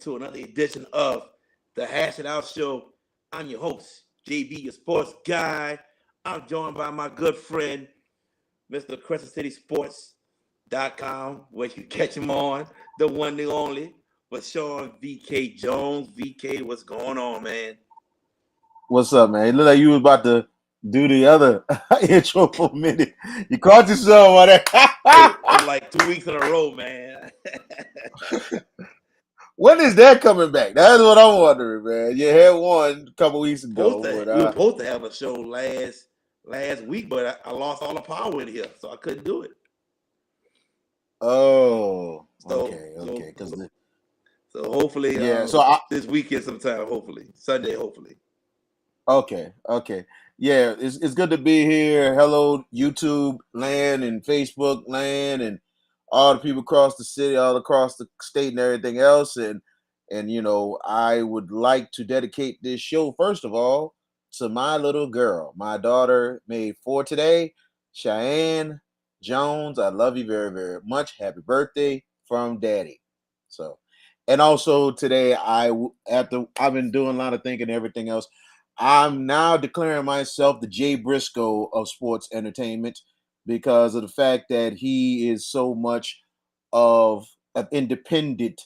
to another edition of the Hash It Out Show. I'm your host, JB, your sports guy. I'm joined by my good friend, Mr. CrescentCitySports.com, where you catch him on, the one, the only, but Sean VK Jones. VK, what's going on, man? What's up, man? It looked like you was about to do the other intro for a minute. You caught yourself on Hey, that. it's like 2 weeks in a row, man. When is that coming back? That's what I'm wondering, man. You had one a couple weeks ago, but We were supposed to have a show last week, but I lost all the power in here, so I couldn't do it. oh, So, okay, so hopefully, this weekend sometime, hopefully Sunday, hopefully. Okay. Yeah, it's good to be here. Hello, YouTube land and Facebook land and all the people across the city, all across the state and everything else. And I would like to dedicate this show, first of all, to my little girl. My daughter made 4 today, Cheyenne Jones. I love you very, very much. Happy birthday from Daddy. So, and also today, after I've been doing a lot of thinking and everything else, I'm now declaring myself the Jay Briscoe of sports entertainment because of the fact that he is so much of an independent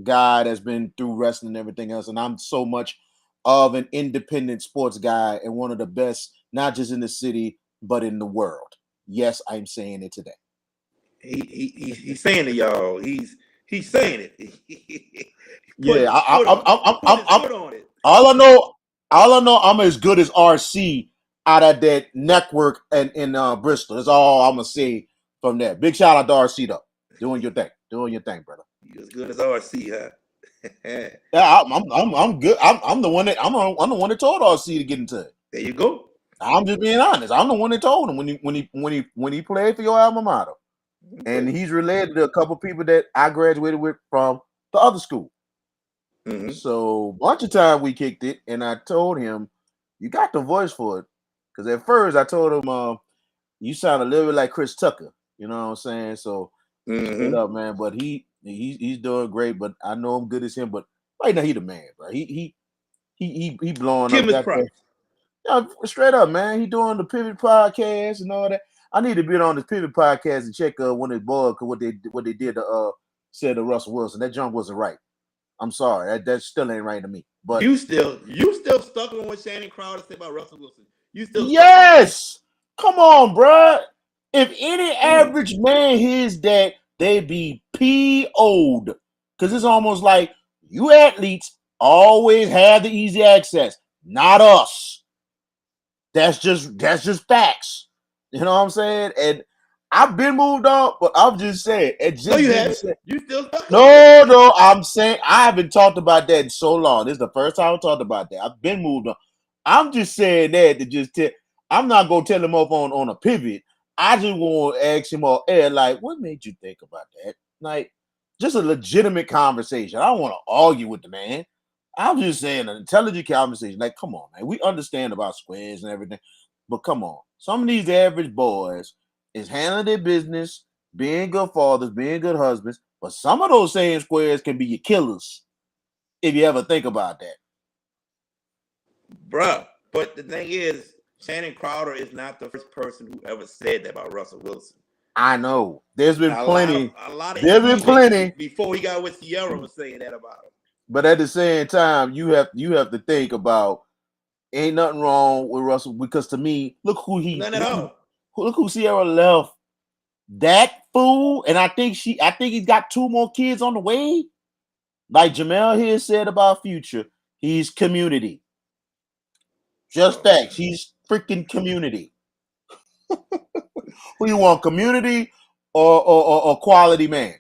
guy that's been through wrestling and everything else, and I'm so much of an independent sports guy and one of the best, not just in the city but in the world. Yes, I'm saying it today. He's saying it, y'all. He's saying it. Yeah, put his foot on it. all I know, I'm as good as RC out of that network in Bristol. That's all I'm gonna say from that. Big shout out to RC though, doing your thing, brother. You as good as RC, huh? Yeah, I'm good. I'm the one that told RC to get into it. There you go. I'm just being honest. I'm the one that told him when he played for your alma mater, and he's related to a couple people that I graduated with from the other school. Mm-hmm. So bunch of time we kicked it, and I told him, "You got the voice for it." Because at first I told him, "You sound a little bit like Chris Tucker." You know what I'm saying? So straight up, man. But he's doing great. But I know I'm good as him. But right now he the man, bro. He blowing Give up. him his props. Yeah, straight up, man. He doing the Pivot podcast and all that. I need to be on the Pivot podcast and check one of his boys what they did to said to Russell Wilson. That junk wasn't right. I'm sorry, that still ain't right to me. But you still stuck on what Shannon Crowder said about Russell Wilson. You still yes. Come on, bro. If any average man hears that, they be PO'd. Because it's almost like you athletes always have the easy access. Not us. That's just facts. You know what I'm saying? And I've been moved on, but I'm just saying. No, you haven't. You still stuck. No. I'm saying I haven't talked about that in so long. This is the first time I talked about that. I've been moved on. I'm just saying that to just tell. I'm not gonna tell him off on a pivot. I just want to ask him off air, like, what made you think about that? Like, just a legitimate conversation. I don't want to argue with the man. I'm just saying an intelligent conversation. Like, come on, man. We understand about squares and everything, but come on. Some of these average boys is handling their business, being good fathers, being good husbands, but some of those same squares can be your killers if you ever think about that. Bruh, but the thing is, Shannon Crowder is not the first person who ever said that about Russell Wilson. I know. There's been plenty. There's been plenty before he got with Sierra was saying that about him. But at the same time, you have to think about ain't nothing wrong with Russell because to me, look who Sierra left. That fool, and I think he's got 2 more kids on the way. Like Jamel here said about Future, he's community. Just facts. He's freaking community. Who you want, community or quality man?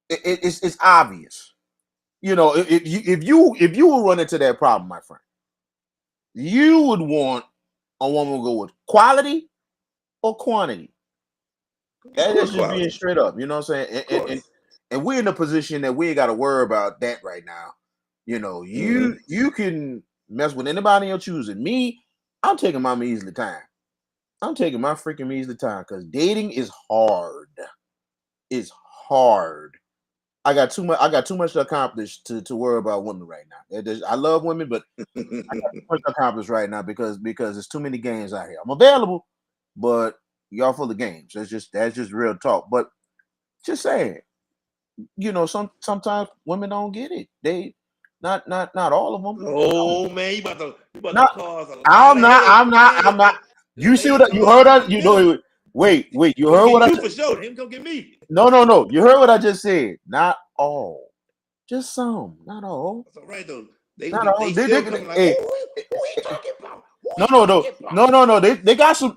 It's obvious. You know, if you would run into that problem, my friend, you would want a woman to go with quality or quantity. That's just being straight up. You know what I'm saying? And we're in a position that we ain't got to worry about that right now. You know, you can mess with anybody you're choosing. Me, I'm taking my measly time. I'm taking my freaking measly time because dating is hard. It's hard. I got too much. I got too much to accomplish to worry about women right now. I love women, but I got too much to accomplish right now because there's too many games out here. I'm available, but y'all full of games. That's just real talk. But just saying, sometimes women don't get it. They not all of them. Oh man, you about to Not cause a lot I'm of not. headaches. I'm not. I'm not. The You see ladies what you calling heard? out for You them. know. Wait. You Gonna heard what get I? you for sure. Him gonna get me. No. You heard what I just said. Not all. Just some. Not all. That's all right though. They Not they, all. they still coming like, Hey, who he talking about? Who no, he no, no, talking about? no, no, no. They got some.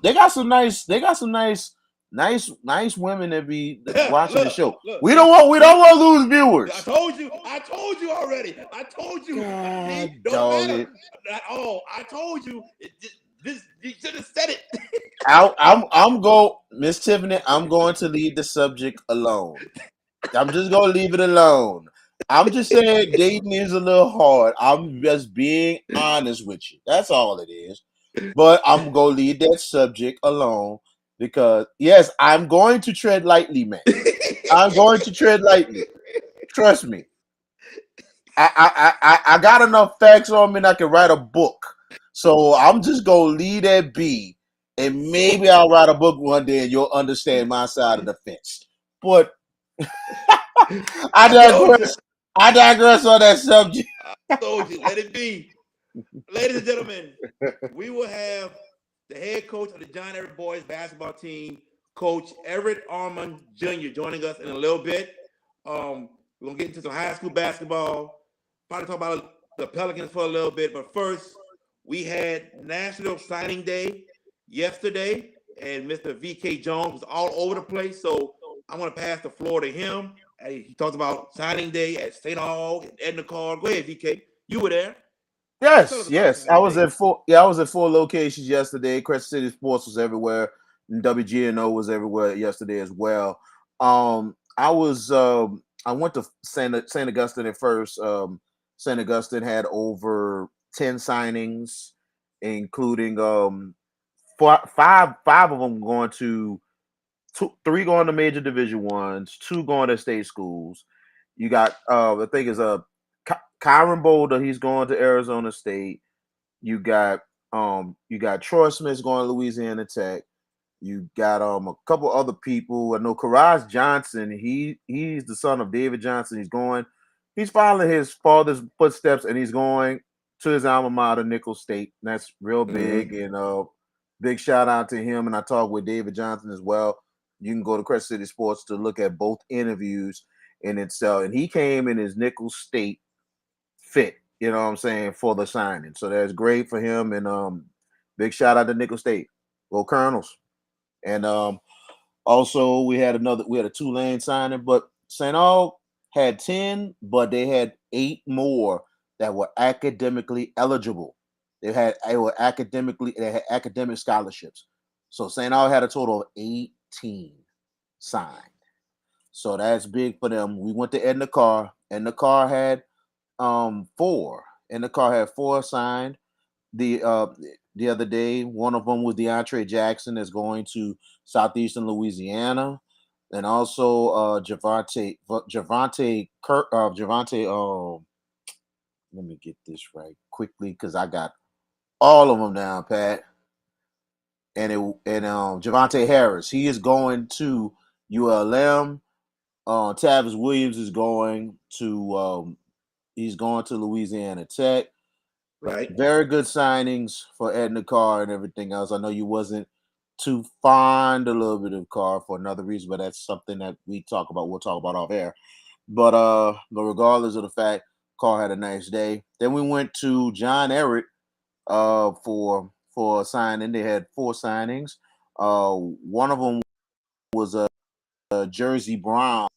Nice women that be watching the look, show. look. We don't See, want. We don't see. want to lose viewers. I told you already. I told you. God See, don't dog matter it. at all. I told you. This you should have said it. I'm going, Miss Tiffany. I'm going to leave the subject alone. I'm just gonna leave it alone. I'm just saying dating is a little hard. I'm just being honest with you. That's all it is. But I'm gonna leave that subject alone because yes, I'm going to tread lightly, man. I'm going to tread lightly. Trust me. I got enough facts on me that I can write a book. So I'm just gonna leave that be. And maybe I'll write a book one day and you'll understand my side of the fence. But I I told you. digress. I digress on that subject. I told you. Let it be. Ladies and gentlemen, we will have the head coach of the John Everett boys basketball team, Coach Everett Armand Jr., joining us in a little bit. We're gonna get into some high school basketball. Probably talk about the Pelicans for a little bit, but first, we had National Signing Day yesterday, and Mr. VK Jones was all over the place. So I want to pass the floor to him. He talked about signing day at St. Aug and Edna Card. Go ahead, VK. You were there. Tell us about Yes. I signing was day. at four. Yeah, I was at four locations yesterday. Crescent City Sports was everywhere. And WGNO was everywhere yesterday as well. I went to Saint Augustine at first. Saint Augustine had over 10 signings, including five of them going to three going to major division ones, two going to state schools. You got I think it's Kyron Boulder, he's going to Arizona State. You got Troy Smith's going to Louisiana Tech. You got a couple other people. I know Karaz Johnson, he's the son of David Johnson. He's following his father's footsteps and he's going to his alma mater, Nicholls State. And that's real big. Mm-hmm. And big shout out to him. And I talked with David Johnson as well. You can go to Crescent City Sports to look at both interviews in itself. And he came in his Nicholls State fit, you know what I'm saying, for the signing. So that's great for him. And big shout out to Nicholls State. Go Colonels. And also we had a Tulane signing, but St. Aug had 10, but they had 8 more that were academically eligible. They had academic scholarships. So St. Aug had a total of 18 signed. So that's big for them. We went to Edna Carr, and the car had 4. And the car had 4 signed. The other day, one of them was DeAndre Jackson that's going to Southeastern Louisiana, and also Javante Kirk Javante. Let me get this right quickly because I got all of them down, Pat. And Javante Harris, he is going to ULM. Tavis Williams is going to he's going to Louisiana Tech. Right. Very good signings for Edna Carr and everything else. I know you wasn't too fond a little bit of Carr for another reason, but that's something that we'll talk about off air. But regardless of the fact, Carr had a nice day. Then we went to John Ehret for a signing. They had 4 signings. One of them was a Jersey Brown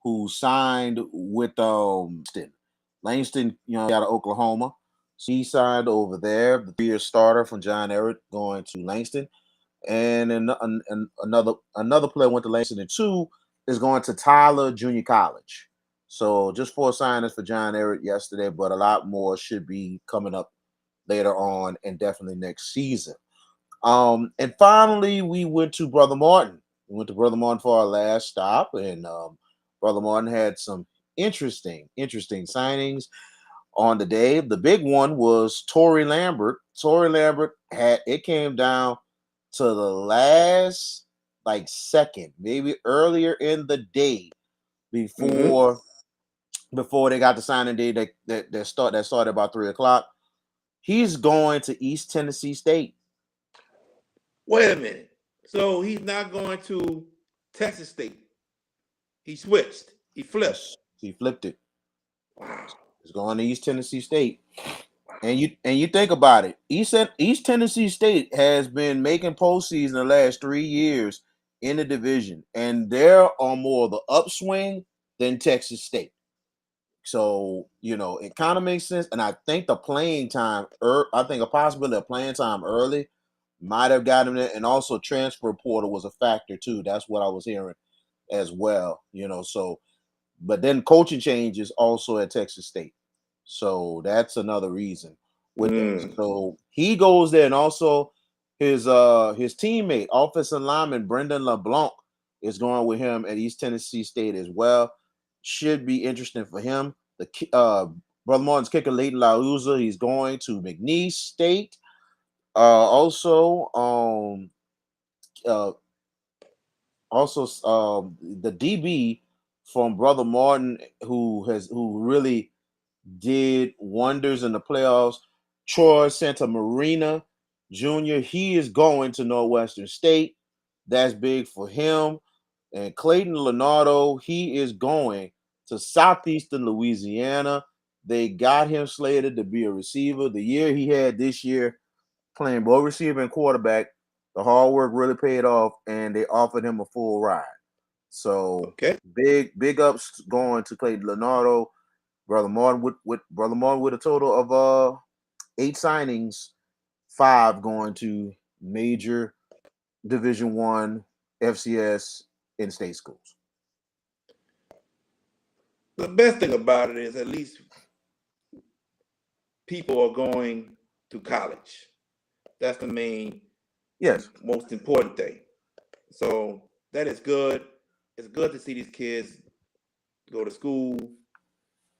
who signed with Langston, out of Oklahoma. So he signed over there, the 3-year starter from John Ehret going to Langston. And another player went to Langston, and 2 is going to Tyler Junior College. So just 4 signings for John Ehret yesterday, but a lot more should be coming up later on and definitely next season. And finally, we went to Brother Martin. We went to Brother Martin for our last stop, and Brother Martin had some interesting signings on the day. The big one was Tory Lambert. Tory Lambert had it came down to the last like second, maybe earlier in the day Mm-hmm. before they got the signing day that started about 3 o'clock. He's going to East Tennessee State. Wait a minute. So he's not going to Texas State. He switched. He flipped. He flipped it. Wow. He's going to East Tennessee State. And you think about it, East Tennessee State has been making postseason the last 3 years in the division, and they're on more of the upswing than Texas State. So it kind of makes sense. And I think the playing time, I think a possibility of playing time early might have gotten it, and also transfer portal was a factor too. That's what I was hearing as well. So but then coaching changes also at Texas State. So that's another reason with that. Mm. So he goes there, and also his teammate, offensive lineman Brendan LeBlanc, is going with him at East Tennessee State as well. Should be interesting for him. The Brother Martin's kicker Leighton Lauza, he's going to McNeese State. Also, uh, the DB from Brother Martin, who really did wonders in the playoffs, Troy Santa Marina Jr. He is going to Northwestern State. That's big for him. And Clayton Leonardo, he is going to Southeastern Louisiana. They got him slated to be a receiver. The year he had this year, playing both receiver and quarterback, the hard work really paid off, and they offered him a full ride. So Okay. big ups going to Clayton Leonardo. Brother Martin with a total of 8 signings, 5 going to major Division One FCS in-state schools. The best thing about it is at least people are going to college. That's the main, Yes. most important thing. So that is good. It's good to see these kids go to school,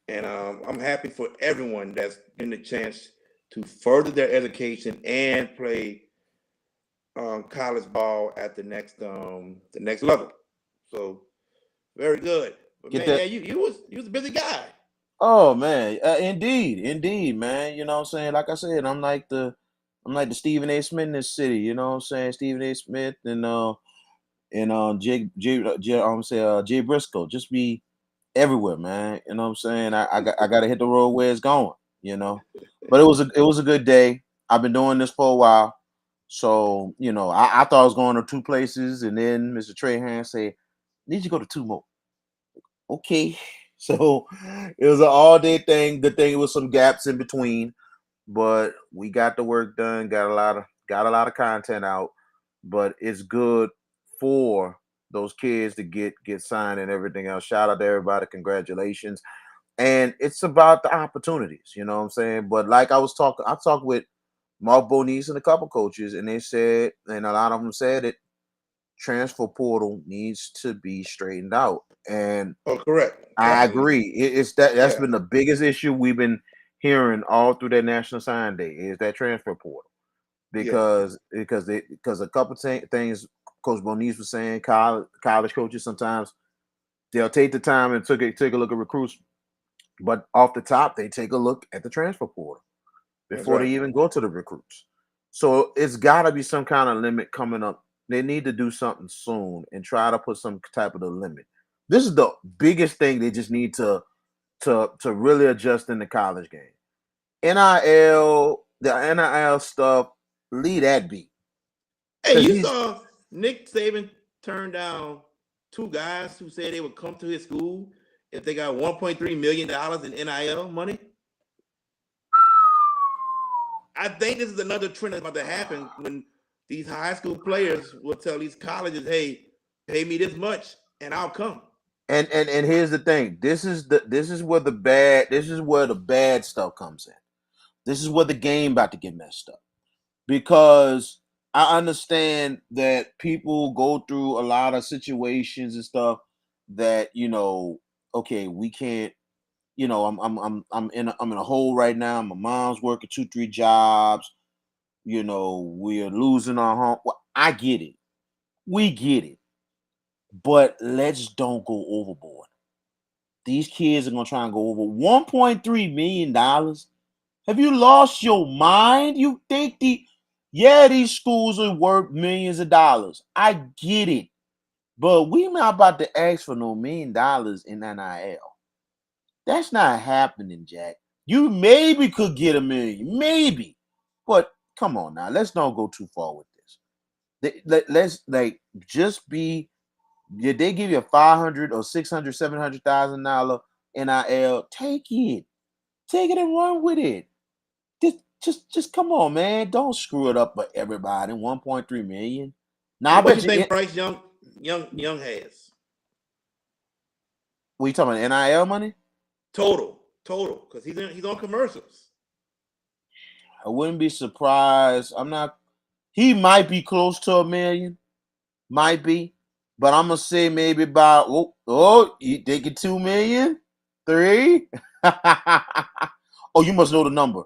and I'm happy for everyone that's getting the chance to further their education and play college ball at the next level. So very good. But Get man, yeah, that. you was a busy guy. Oh man, indeed, man. You know what I'm saying? Like I said, I'm like the Stephen A. Smith in this city. You know what I'm saying? Stephen A. Smith and Jay Briscoe. Just be everywhere, man. You know what I'm saying? I got to hit the road where it's going. But it was a good day. I've been doing this for a while, so I thought I was going to 2 places, and then Mr. Trahan said, "Need you to go to 2 more." Okay, so it was an all day thing. Good thing it was some gaps in between, but we got the work done. Got a lot of content out, but it's good for those kids to get signed and everything else. Shout out to everybody, congratulations. And it's about the opportunities, you know what I'm saying? But like I talked with Mark Bonice and a couple coaches, and they said, and a lot of them said it, transfer portal needs to be straightened out. And Oh, correct. I Definitely. agree. That's Yeah. been the biggest issue we've been hearing all through that National Sign Day is that transfer portal. Yes. Because a couple things Coach Bonice was saying, college coaches sometimes they'll take the time and take a look at recruits, but off the top they take a look at the transfer portal That's before they right. even go to the recruits. So it's got to be some kind of limit coming up. They need to do something soon and try to put some type of a limit. This is the biggest thing they just need to really adjust in the college game. The NIL stuff, leave that be. Hey, Because you these saw Nick Saban turn down 2 guys who said they would come to his school if they got $1.3 million in NIL money. I think this is another trend that's about to happen when these high school players will tell these colleges, "Hey, pay me this much, and I'll come." and here's the thing. This is where the bad stuff comes in. This is where the game about to get messed up. Because I understand that people go through a lot of situations and stuff that okay, we can't. I'm in a hole right now. My mom's working 2, 3 jobs. We're losing our home. Well, I get it. We get it. But let's don't go overboard. These kids are gonna try and go over $1.3 million. Have you lost your mind? You think these schools are worth millions of dollars. I get it. But we not about to ask for no $1 million in NIL. That's not happening, Jack. You maybe could get $1 million, maybe. But come on now, let's not go too far with this. Let's just be. Did they give you a 500 or 600, $700,000 NIL? Take it and run with it. Just come on, man. Don't screw it up for everybody. 1.3 million. Now How I much bet you you. think Bryce Young has? What you talking about? NIL money? Total, because he's on commercials. I wouldn't be surprised. I'm not. He might be close to $1 million. Might be, but I'm gonna say maybe about you think it 2 million, 3. Oh, you must know the number.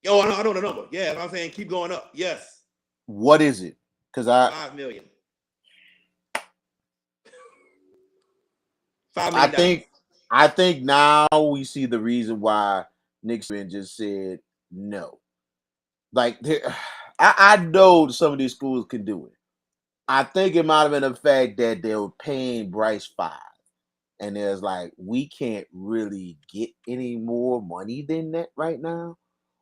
Yo, I know the number. Yeah, I'm saying keep going up. Yes. What is it? Because $5 million. $5 I million. think I think now we see the reason why Nick Saban just said no. Like I know some of these schools can do it. I think it might have been the fact that they were paying Bryce 5. And there's like, we can't really get any more money than that right now.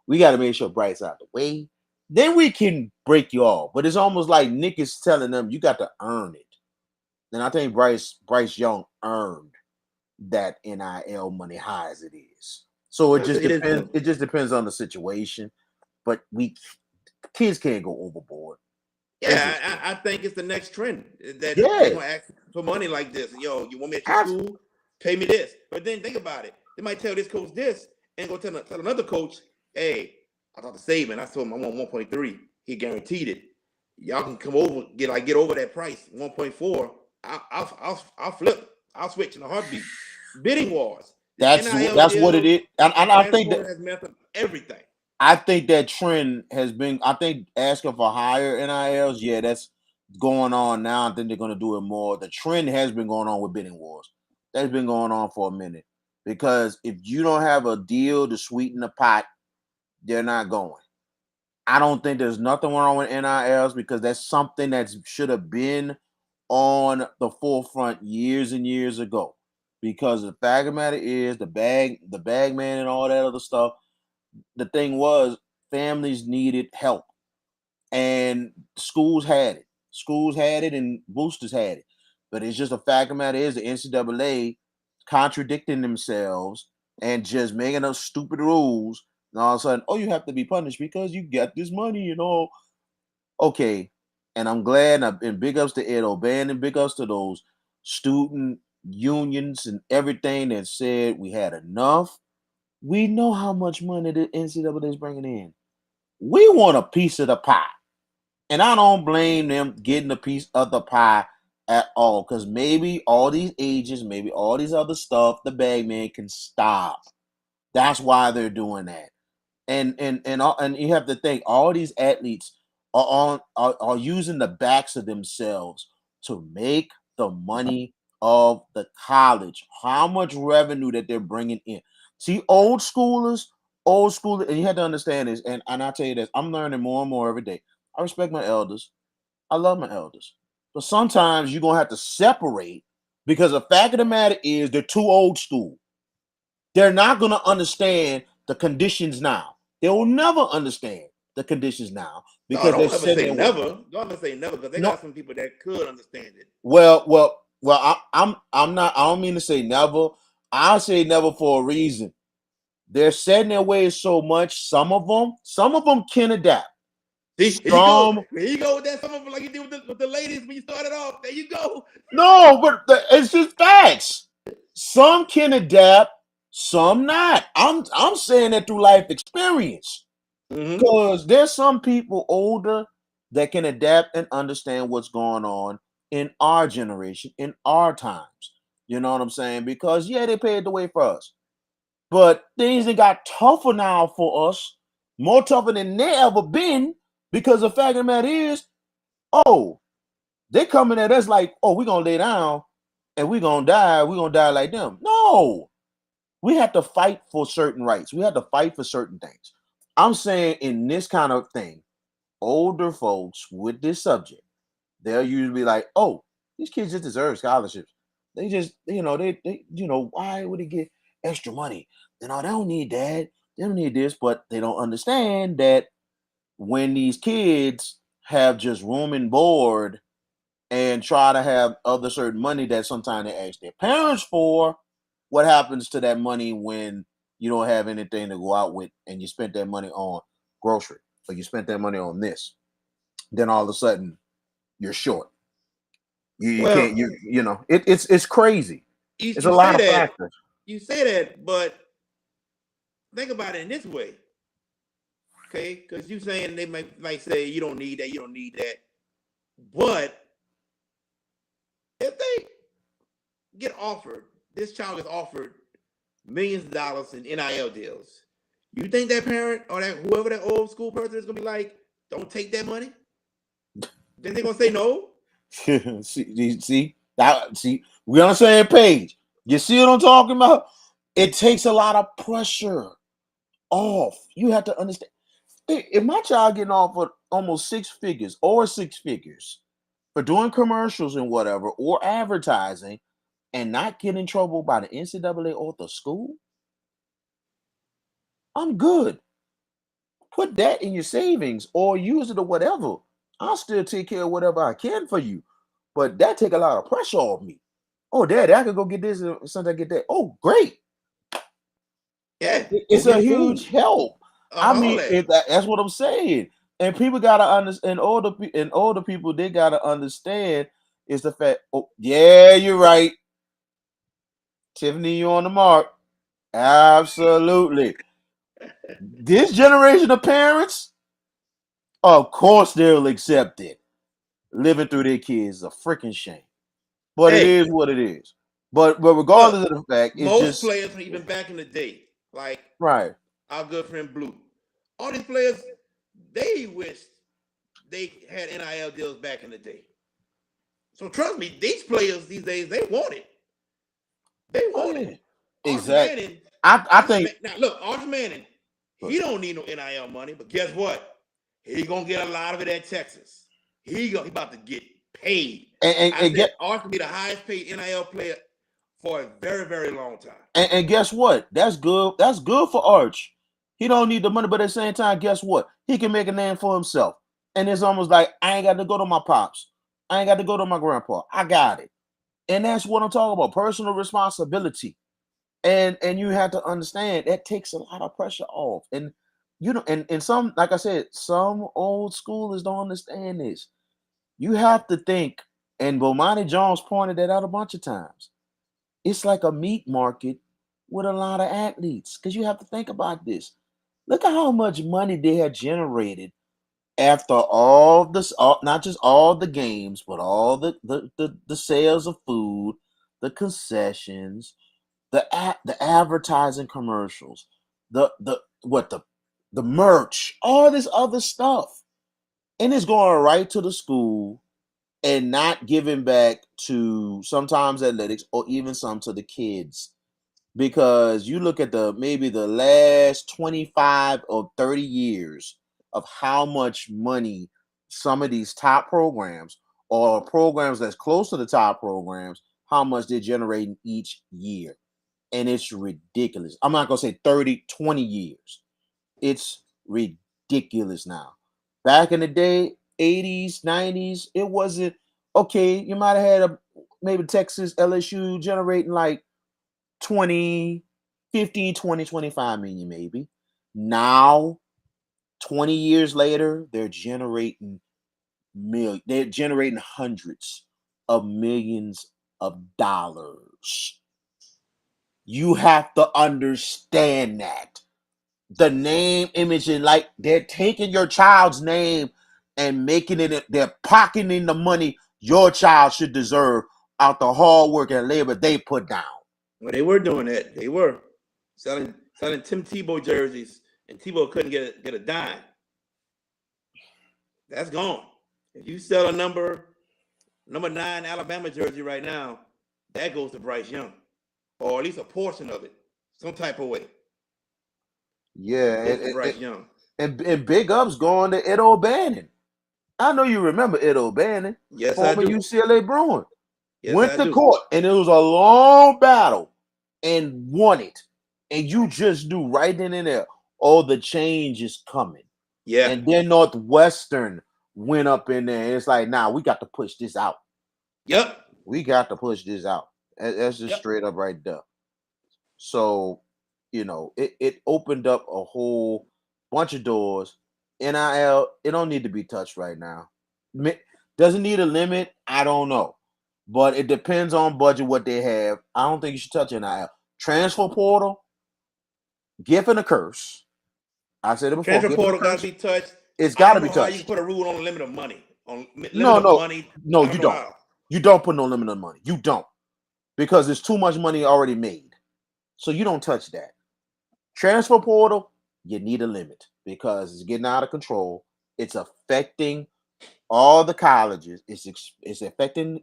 We got to make sure Bryce out the way. Then we can break you off. But it's almost like Nick is telling them you got to earn it. And I think Bryce Young earned that NIL money high as it is. So it just depends. It just depends on the situation. But kids can't go overboard. Yeah, I think it's the next trend that they're gonna ask for money like this. Yo, you want me at your school? Pay me this. But then think about it. They might tell this coach this and go tell another coach, hey, I talked to Saban. I told him I want 1.3. He guaranteed it. Y'all can come over, get over that price, 1.4. I'll flip. I'll switch in a heartbeat. Bidding wars. That's what it is. And I think that has messed up everything. I think that trend has been. I think asking for higher NILs, yeah, that's going on now. I think they're going to do it more. The trend has been going on with bidding wars. That's been going on for a minute because if you don't have a deal to sweeten the pot, they're not going. I don't think there's nothing wrong with NILs because that's something that should have been on the forefront years and years ago. Because the fact of the matter is the bag man and all that other stuff. The thing was families needed help and schools had it and boosters had it, but it's just a fact of the matter is the NCAA contradicting themselves and just making up stupid rules, and all of a sudden, oh, you have to be punished because you got this money, okay. And I'm glad, and big ups to Ed O'Bannon and big ups to those student unions and everything that said we had enough. We know how much money the NCAA is bringing in. We want a piece of the pie. And I don't blame them getting a piece of the pie at all. Because maybe all these agents, maybe all these other stuff, the bagman can stop. That's why they're doing that. And you have to think all these athletes are using the backs of themselves to make the money of the college. How much revenue that they're bringing in. See, old schoolers, and you have to understand this, and I'll tell you this, I'm learning more and more every day. I respect my elders. I love my elders. But sometimes you're going to have to separate because the fact of the matter is they're too old school. They're not going to understand the conditions now. They will never understand the conditions now because don't ever say never. Don't ever say never because they got some people that could understand it. Well. I'm not. I don't mean to say never. I say never for a reason. They're set in their ways so much. Some of them can adapt. Here you go with that. Some of them like you did with the ladies when you started off. There you go. No, but it's just facts. Some can adapt, some not. I'm saying that through life experience. Because there's some people older that can adapt and understand what's going on in our generation, in our times. You know what I'm saying? Because yeah, they paid the way for us. But things that got tougher now for us, more tougher than they ever been, because the fact of the matter is, oh, they coming at us like, oh, we're gonna lay down and we're gonna die like them. No, we have to fight for certain rights. We have to fight for certain things. I'm saying in this kind of thing, older folks with this subject, they'll usually be like, oh, these kids just deserve scholarships. They just, why would they get extra money? They don't need that. They don't need this, but they don't understand that when these kids have just room and board and try to have other certain money that sometimes they ask their parents for, what happens to that money when you don't have anything to go out with and you spent that money on grocery or you spent that money on this? Then all of a sudden you're short. You Well, can't it's crazy. It's a you lot say of that, factors. but think about it in this way, okay? Because you saying they might say you don't need that, you don't need that, but if they get offered, this child is offered millions of dollars in NIL deals. You think that parent or that whoever that old school person is gonna be like, don't take that money? Then they're gonna say no? see, we on the same page. You see what I'm talking about? It takes a lot of pressure off. You have to understand. If my child getting offered almost six figures for doing commercials and whatever or advertising and not get in trouble by the NCAA or the school, I'm good. Put that in your savings or use it or whatever. I'll still take care of whatever I can for you. But that take a lot of pressure off me. Oh, daddy, I could go get this and sometimes get that. Oh, great. Yeah, go It's get a food. huge help. I All mean, that. that's what I'm saying. And people gotta understand. Older people, they gotta understand is the fact. Oh, yeah, you're right, Tiffany. You on the mark? Absolutely. This generation of parents, of course, they'll accept it. Living through their kids is a freaking shame, but it Hey, is what it is. But look, regardless of the fact, it's most just players, even back in the day, like right. our good friend Blue, all these players, they wished they had NIL deals back in the day. So trust me, these players these days, they want it. They Oh want it. yeah, Arch exactly. Manning, I think. Now look, Arch Manning, he don't need no NIL money, but guess what? He gonna get a lot of it at Texas. He about to get paid. I And said get Arch will be the highest paid NIL player for a very, very long time. and guess what? That's good. That's good for Arch. He don't need the money, but at the same time, guess what? He can make a name for himself. And it's almost like I ain't got to go to my pops. I ain't got to go to my grandpa. I got it. And that's what I'm talking about. Personal responsibility. And you have to understand that takes a lot of pressure off. And and some, like I said, some old schoolers don't understand this. You have to think, and Bomani Jones pointed that out a bunch of times. It's like a meat market with a lot of athletes. Because you have to think about this. Look at how much money they had generated after all this, not just all the games, but all the sales of food, the concessions, the advertising commercials, the merch, all this other stuff, and it's going right to the school and not giving back to sometimes athletics or even some to the kids. Because you look at maybe the last 25 or 30 years of how much money some of these top programs or programs that's close to the top programs, how much they're generating each year. And it's ridiculous. I'm not going to say 30, 20 years. It's ridiculous now. Back in the day, 80s, 90s, it wasn't okay. You might have had maybe Texas LSU generating like 20, 15, 20, 25 million maybe. Now, 20 years later, they're generating hundreds of millions of dollars. You have to understand that. The name, image, and like they're taking your child's name and making it, they're pocketing the money your child should deserve out the hard work and labor they put down. Well, they were doing that. They were selling Tim Tebow jerseys, and Tebow couldn't get a dime. That's gone. If you sell a number 9 Alabama jersey right now, that goes to Bryce Young, or at least a portion of it, some type of way. Yeah, Goes to Bryce Young. And big ups going to Ed O'Bannon. I know you remember Ed O'Bannon, Yes, former I do. UCLA Bruin. Yes, Went I to do. court, and it was a long battle, and won it. And you just knew right then and there, oh, the change is coming. Yeah. And then Northwestern went up in there, and it's like, nah, we got to push this out. Yep. We got to push this out. That's just straight up right there. So, it opened up a whole bunch of doors. NIL, it don't need to be touched right now. Doesn't need a limit. I don't know. But it depends on budget, what they have. I don't think you should touch NIL. Transfer portal, gift and a curse. I said it before. Transfer portal got to be touched. It's got to be How touched. you put a rule on limit of money? No, you don't. How. You don't put no limit on money. You don't. Because there's too much money already made. So you don't touch that. Transfer portal, you need a limit because it's getting out of control. It's affecting all the colleges. It's affecting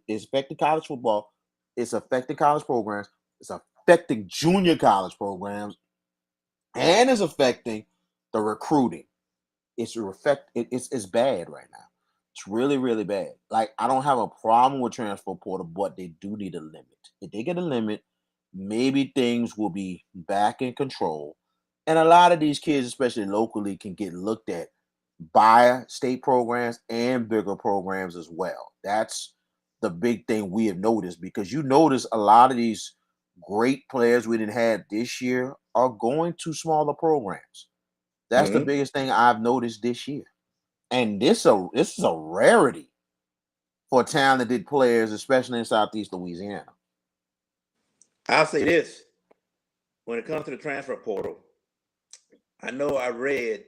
college football. It's affecting college programs. It's affecting junior college programs, and it's affecting the recruiting. It's bad right now. It's really, really bad. Like, I don't have a problem with transfer portal, but they do need a limit. If they get a limit, maybe things will be back in control. And a lot of these kids, especially locally, can get looked at by state programs and bigger programs as well. That's the big thing we have noticed, because you notice a lot of these great players we didn't have this year are going to smaller programs. That's the biggest thing I've noticed this year. And this is a rarity for talented players, especially in Southeast Louisiana. I'll say this. When it comes to the transfer portal, I know I read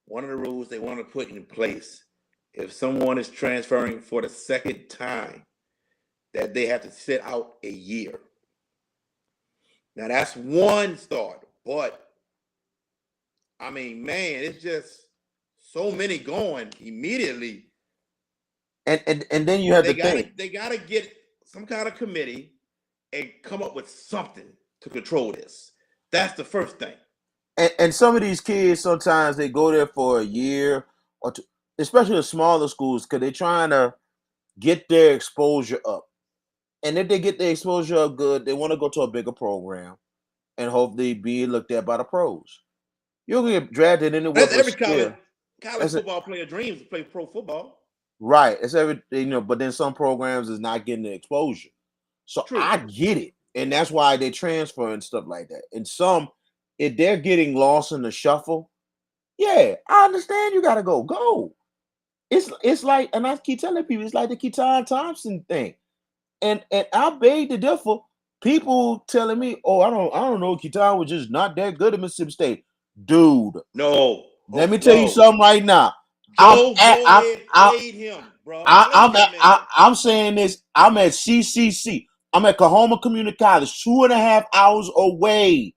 one of the rules they want to put in place. If someone is transferring for the second time, that they have to sit out a year. Now, that's one start. But, I mean, man, it's just so many going immediately. And then you have to think. They got to get some kind of committee and come up with something to control this. That's the first thing. And some of these kids, sometimes they go there for a year or two, especially the smaller schools, because they're trying to get their exposure up. And if they get their exposure up good, they want to go to a bigger program and hopefully be looked at by the pros. You'll get drafted anywhere. That's every college football player dreams to play pro football. Right. It's but then some programs is not getting the exposure. So true. I get it. And that's why they transfer and stuff like that. And some, if they're getting lost in the shuffle, yeah, I understand you gotta go. It's like, and I keep telling people, it's like the Keaton Thompson thing. And I beg to differ. People telling me, oh, I don't know, Keaton was just not that good at Mississippi State. Dude. No. Let me tell you something right now. Played him, bro. I'm saying this. I'm at CCC. I'm at Kahoma Community College, 2.5 hours away.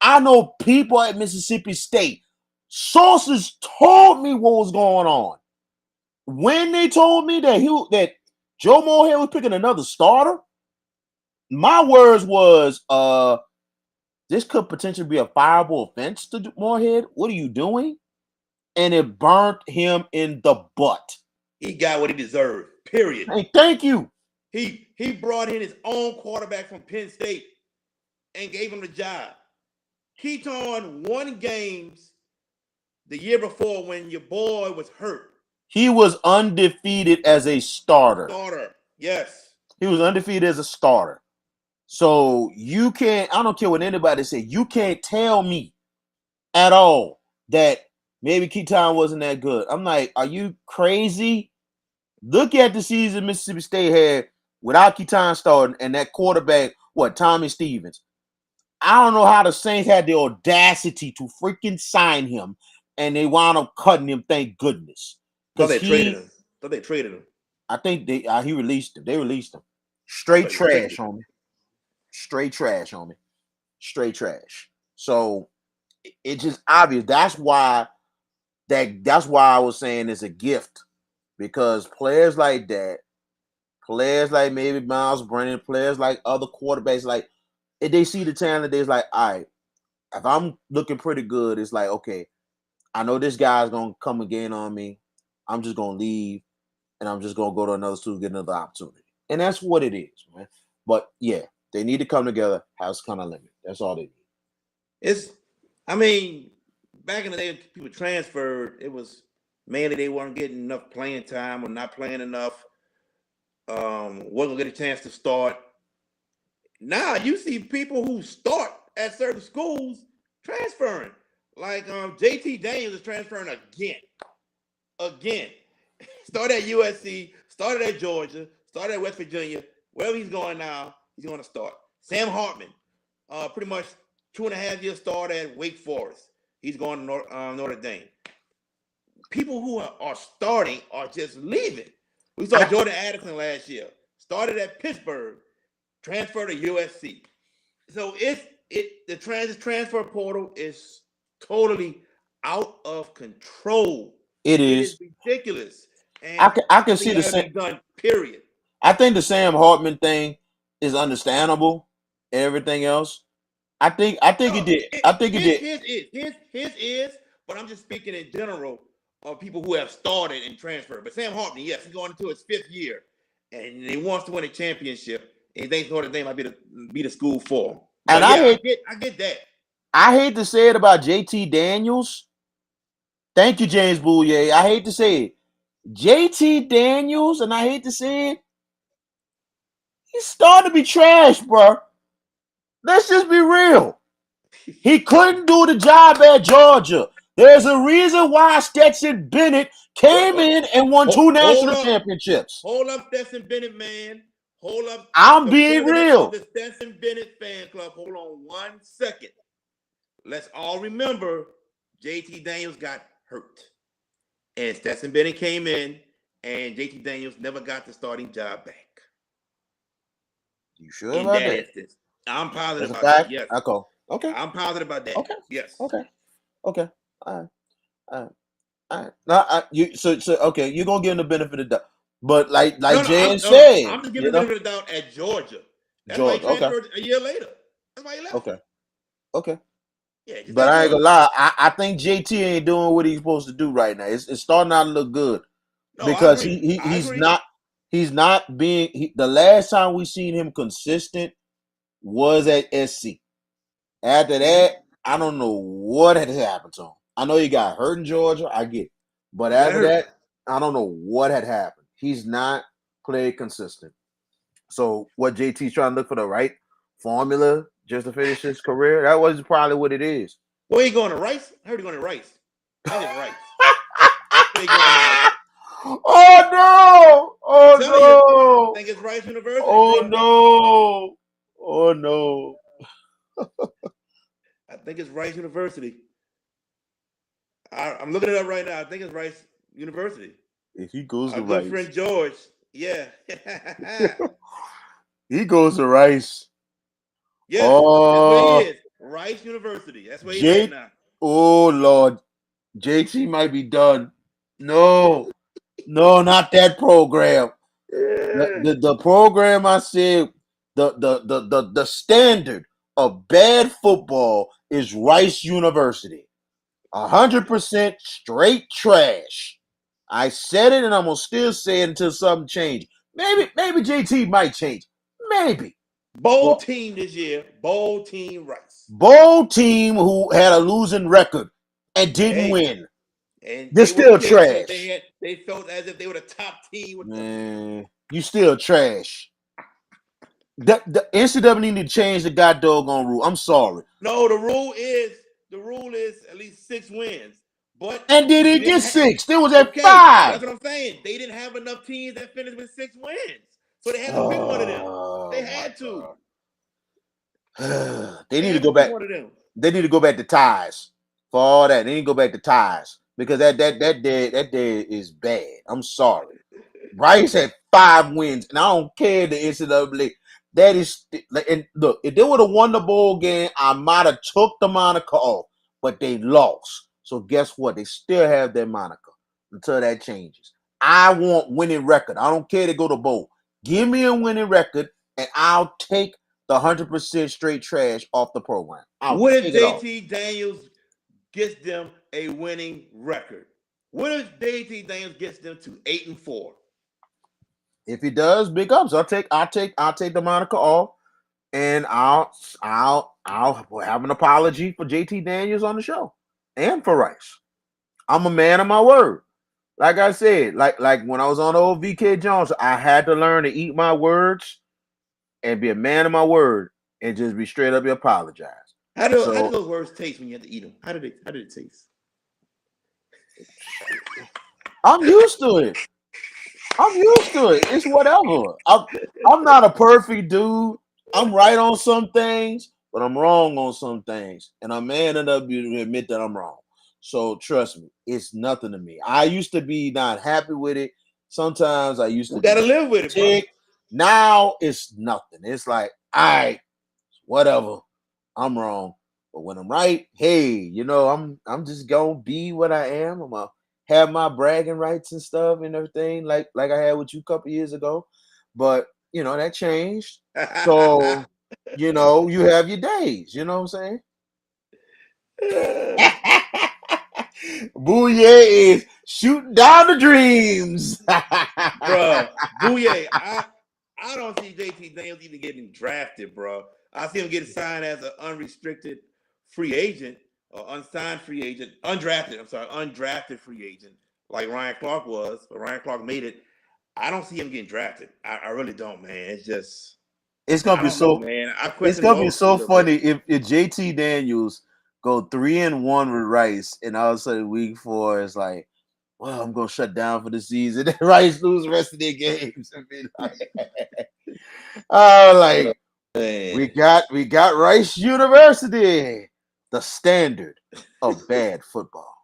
I know people at Mississippi State. Sources told me what was going on. When they told me that Joe Moorhead was picking another starter, my words was, this could potentially be a fireable offense to Moorhead. What are you doing? And it burnt him in the butt. He got what he deserved, period. Hey, thank you. He brought in his own quarterback from Penn State and gave him the job. Keaton won games the year before when your boy was hurt. He was undefeated as a starter. Yes. He was undefeated as a starter. So you can't, I don't care what anybody said, you can't tell me at all that maybe Keaton wasn't that good. I'm like, are you crazy? Look at the season Mississippi State had without Keaton starting and that quarterback, Tommy Stevens. I don't know how the Saints had the audacity to freaking sign him, and they wound up cutting him, thank goodness. Thought they traded him. I think he released him. They released him. Straight But it's trash, ridiculous. homie. Straight trash, homie. Straight trash. So it's just obvious. That's why I was saying it's a gift because players like that, players like maybe Miles Brennan, players like other quarterbacks, like if they see the talent, they're like, all right, if I'm looking pretty good, it's like, okay, I know this guy's gonna come again on me. I'm just gonna leave and I'm just gonna go to another school, get another opportunity. And that's what it is, man. But yeah, they need to come together, have some kind of limit. That's all they need. It's, I mean, back in the day, people transferred. It was mainly they weren't getting enough playing time or not playing enough. Wasn't get a chance to start. Now you see people who start at certain schools transferring. Like JT Daniels is transferring again. Again. Started at USC, started at Georgia, started at West Virginia. Wherever he's going now, he's going to start. Sam Hartman, pretty much 2.5 years start at Wake Forest. He's going to Notre Dame. People who are starting are just leaving. We saw Jordan Addison last year. Started at Pittsburgh, transferred to USC. So the transfer portal is totally out of control. It It is. is ridiculous. I And can something see the got to same. be done, period. I think the Sam Hartman thing is understandable. Everything else, I think it No, did. I think it did. his is, but I'm just speaking in general of people who have started and transferred. But Sam Hartman, yes, he's going into his 5th year, and he wants to win a championship. And he thinks Notre Dame might be the school for him. And But yeah, I get that. I hate to say it about JT Daniels. Thank you, James Bouye. I hate to say it. JT Daniels, and I hate to say it, he's starting to be trash, bro. Let's just be real. He couldn't do the job at Georgia. There's a reason why Stetson Bennett came in and won 2 national championships. Hold up, Stetson Bennett, man. Hold up. I'm The being president real. of the Stetson Bennett fan club. Hold on 1 second. Let's all remember JT Daniels got hurt. And Stetson Bennett came in, and JT Daniels never got the starting job back. You sure In about that that? instance. I'm positive That's about a fact? that. Yes. Okay. I'm positive about that. Okay. Yes. Okay. All right. All right. Now, okay, you're gonna give him the benefit of the doubt. But like Jan said, I'm just giving the benefit of the doubt at Georgia. That's why he Georgia. Okay. transferred a year later. That's why he left. Okay. Yeah, just But at I ain't Georgia. gonna lie. I think JT ain't doing what he's supposed to do right now. It's starting out to look good No, I because agree. he's not being the last time we seen him consistent was at SC. After that, I don't know what had happened to him. I know he got hurt in Georgia. I get it. But after that, I don't know what had happened. He's not played consistent. So what JT's trying to look for the right formula just to finish his career? That was probably what it is. Where you going to Rice? I heard he going to Rice. I think it's Rice. Where you going now? Oh no! Oh no! I think it's Rice University, Oh bro. no! Oh no! I think it's Rice University. I'm looking it up right now. I think it's Rice University. If he goes to Our good Rice, friend George. Yeah. he goes to Rice. Yes, that's where he is. Rice University. That's where he's at now. Oh Lord, JT might be done. No, not that program. The program I said the standard of bad football is Rice University. 100% straight trash. I said it and I'm gonna still say it until something changes. Maybe JT might change. Maybe. Bowl team this year. Bowl team Rice. Bowl team who had a losing record and didn't win. And They're still trash. They felt as if they were the top team. Man, you still trash. The NCAA need to change the goddamn rule. I'm sorry. No, the rule is at least 6 wins. But and did he get 6? They was at 5. That's what I'm saying. They didn't have enough teams that finished with 6 wins. So they had to pick one of them. They had to. They need to go back. They need to go back to ties. For all that. They need to go back to ties. Because that day is bad. I'm sorry. Rice had 5 wins, and I don't care the NCAA. That is, and look, if they would have won the bowl game, I might have took the moniker off, but they lost. So guess what? They still have their moniker until that changes. I want winning record. I don't care to go to bowl. Give me a winning record, and I'll take the 100% straight trash off the program. I'll What if take it off. JT Daniels gets them a winning record? What if JT Daniels gets them to 8-4? If he does, big ups. I'll take the moniker off, and I'll have an apology for JT Daniels on the show and for Rice. I'm a man of my word. Like I said, like when I was on old VK Jones, I had to learn to eat my words and be a man of my word and just be straight up and apologize. How do So those words taste when you have to eat them? How did it taste? I'm used to it. It's whatever. I'm not a perfect dude. I'm right on some things, but I'm wrong on some things. And I'm man enough to admit that I'm wrong. So trust me, it's nothing to me. I used to be not happy with it. Sometimes I used to We gotta be live with it, bro. ticked. Now it's nothing. It's like, all right, whatever. I'm wrong. But when I'm right, hey, I'm just gonna be what I am. I'm gonna have my bragging rights and stuff and everything, like I had with you a couple years ago. But that changed. So, you have your days, you know what I'm saying? Booyah is shooting down the dreams. Bro, Booyah, I don't see JT Daniels even getting drafted, bro. I see him getting signed as an unrestricted free agent or unsigned free agent, undrafted free agent, like Ryan Clark was, but Ryan Clark made it. I don't see him getting drafted. I really don't, man. It's just, It's gonna I be don't know, so man. I it's question gonna be loyalty a so little bit. funny if JT Daniels go 3-1 with Rice, and all of a sudden week 4 is like, well, I'm gonna shut down for the season. And Rice lose the rest of their games and be like, oh, like we Man. got Rice University, the standard of bad football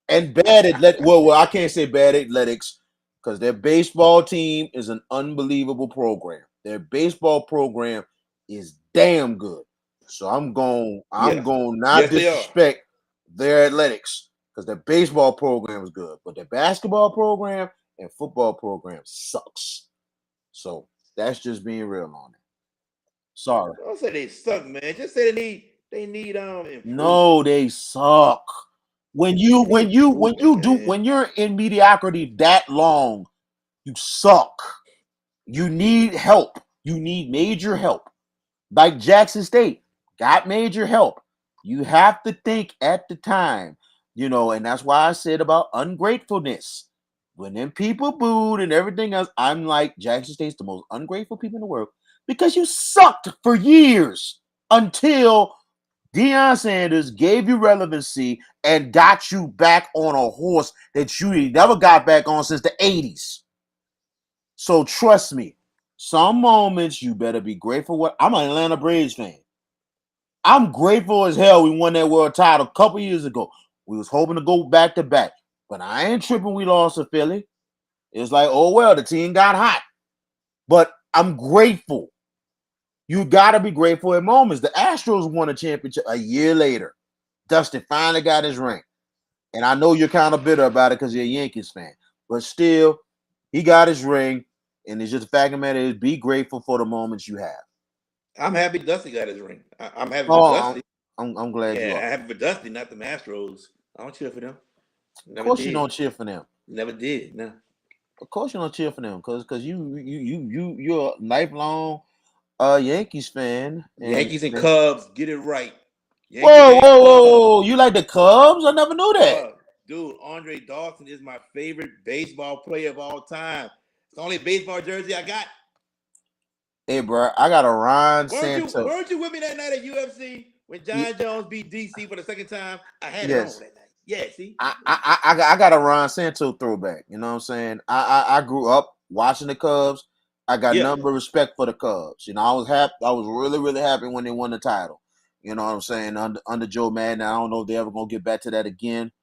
and bad athletic. Well, I can't say bad athletics because their baseball team is an unbelievable program. Their baseball program is damn good. So I'm going Yes. not Yes, they are. disrespect their athletics because their baseball program is good, but their basketball program and football program sucks. So that's just being real on it. Sorry. Don't say they suck, man. Just say they need improvement. No, they suck. When you They need when you when improvement, you do man. when you're in mediocrity that long, you suck. You need help. You need major help. Like Jackson State got major help. You have to think at the time, and that's why I said about ungratefulness. When them people booed and everything else, I'm like, Jackson State's the most ungrateful people in the world because you sucked for years until Deion Sanders gave you relevancy and got you back on a horse that you never got back on since the 80s. So trust me, some moments you better be grateful. I'm an Atlanta Braves fan. I'm grateful as hell we won that world title a couple years ago. We was hoping to go back to back, but I ain't tripping we lost to Philly. It's like, oh well, the team got hot. But I'm grateful. You gotta be grateful at moments. The Astros won a championship a year later. Dustin finally got his ring. And I know you're kind of bitter about it because you're a Yankees fan. But still, he got his ring. And it's just the fact of the matter is be grateful for the moments you have. I'm happy Dusty got his ring. I'm happy for Oh, Dusty. I'm glad you Yeah, are. I'm happy for Dusty, not the Astros. I don't cheer for them. Of Never course you did. don't cheer for them. Never did. No. Of course you don't cheer for them because you're a lifelong Yankees fan. And Yankees and Cubs, get it right. Yankees whoa, and whoa, whoa, Cubs. whoa. You like the Cubs? I never knew that. Bro, dude, Andre Dawson is my favorite baseball player of all time. It's the only baseball jersey I got. Hey, bro, I got a Ron Weren't you Santo. weren't you with me that night at UFC when Ye- John Jones beat DC for the second time? I had it on Yes. that night. Yeah, see? I got a Ron Santo throwback. You know what I'm saying? I grew up watching the Cubs. I got Yeah. number of respect for the Cubs. I was happy. I was really, really happy when they won the title. You know what I'm saying? Under Joe Madden. I don't know if they ever gonna get back to that again.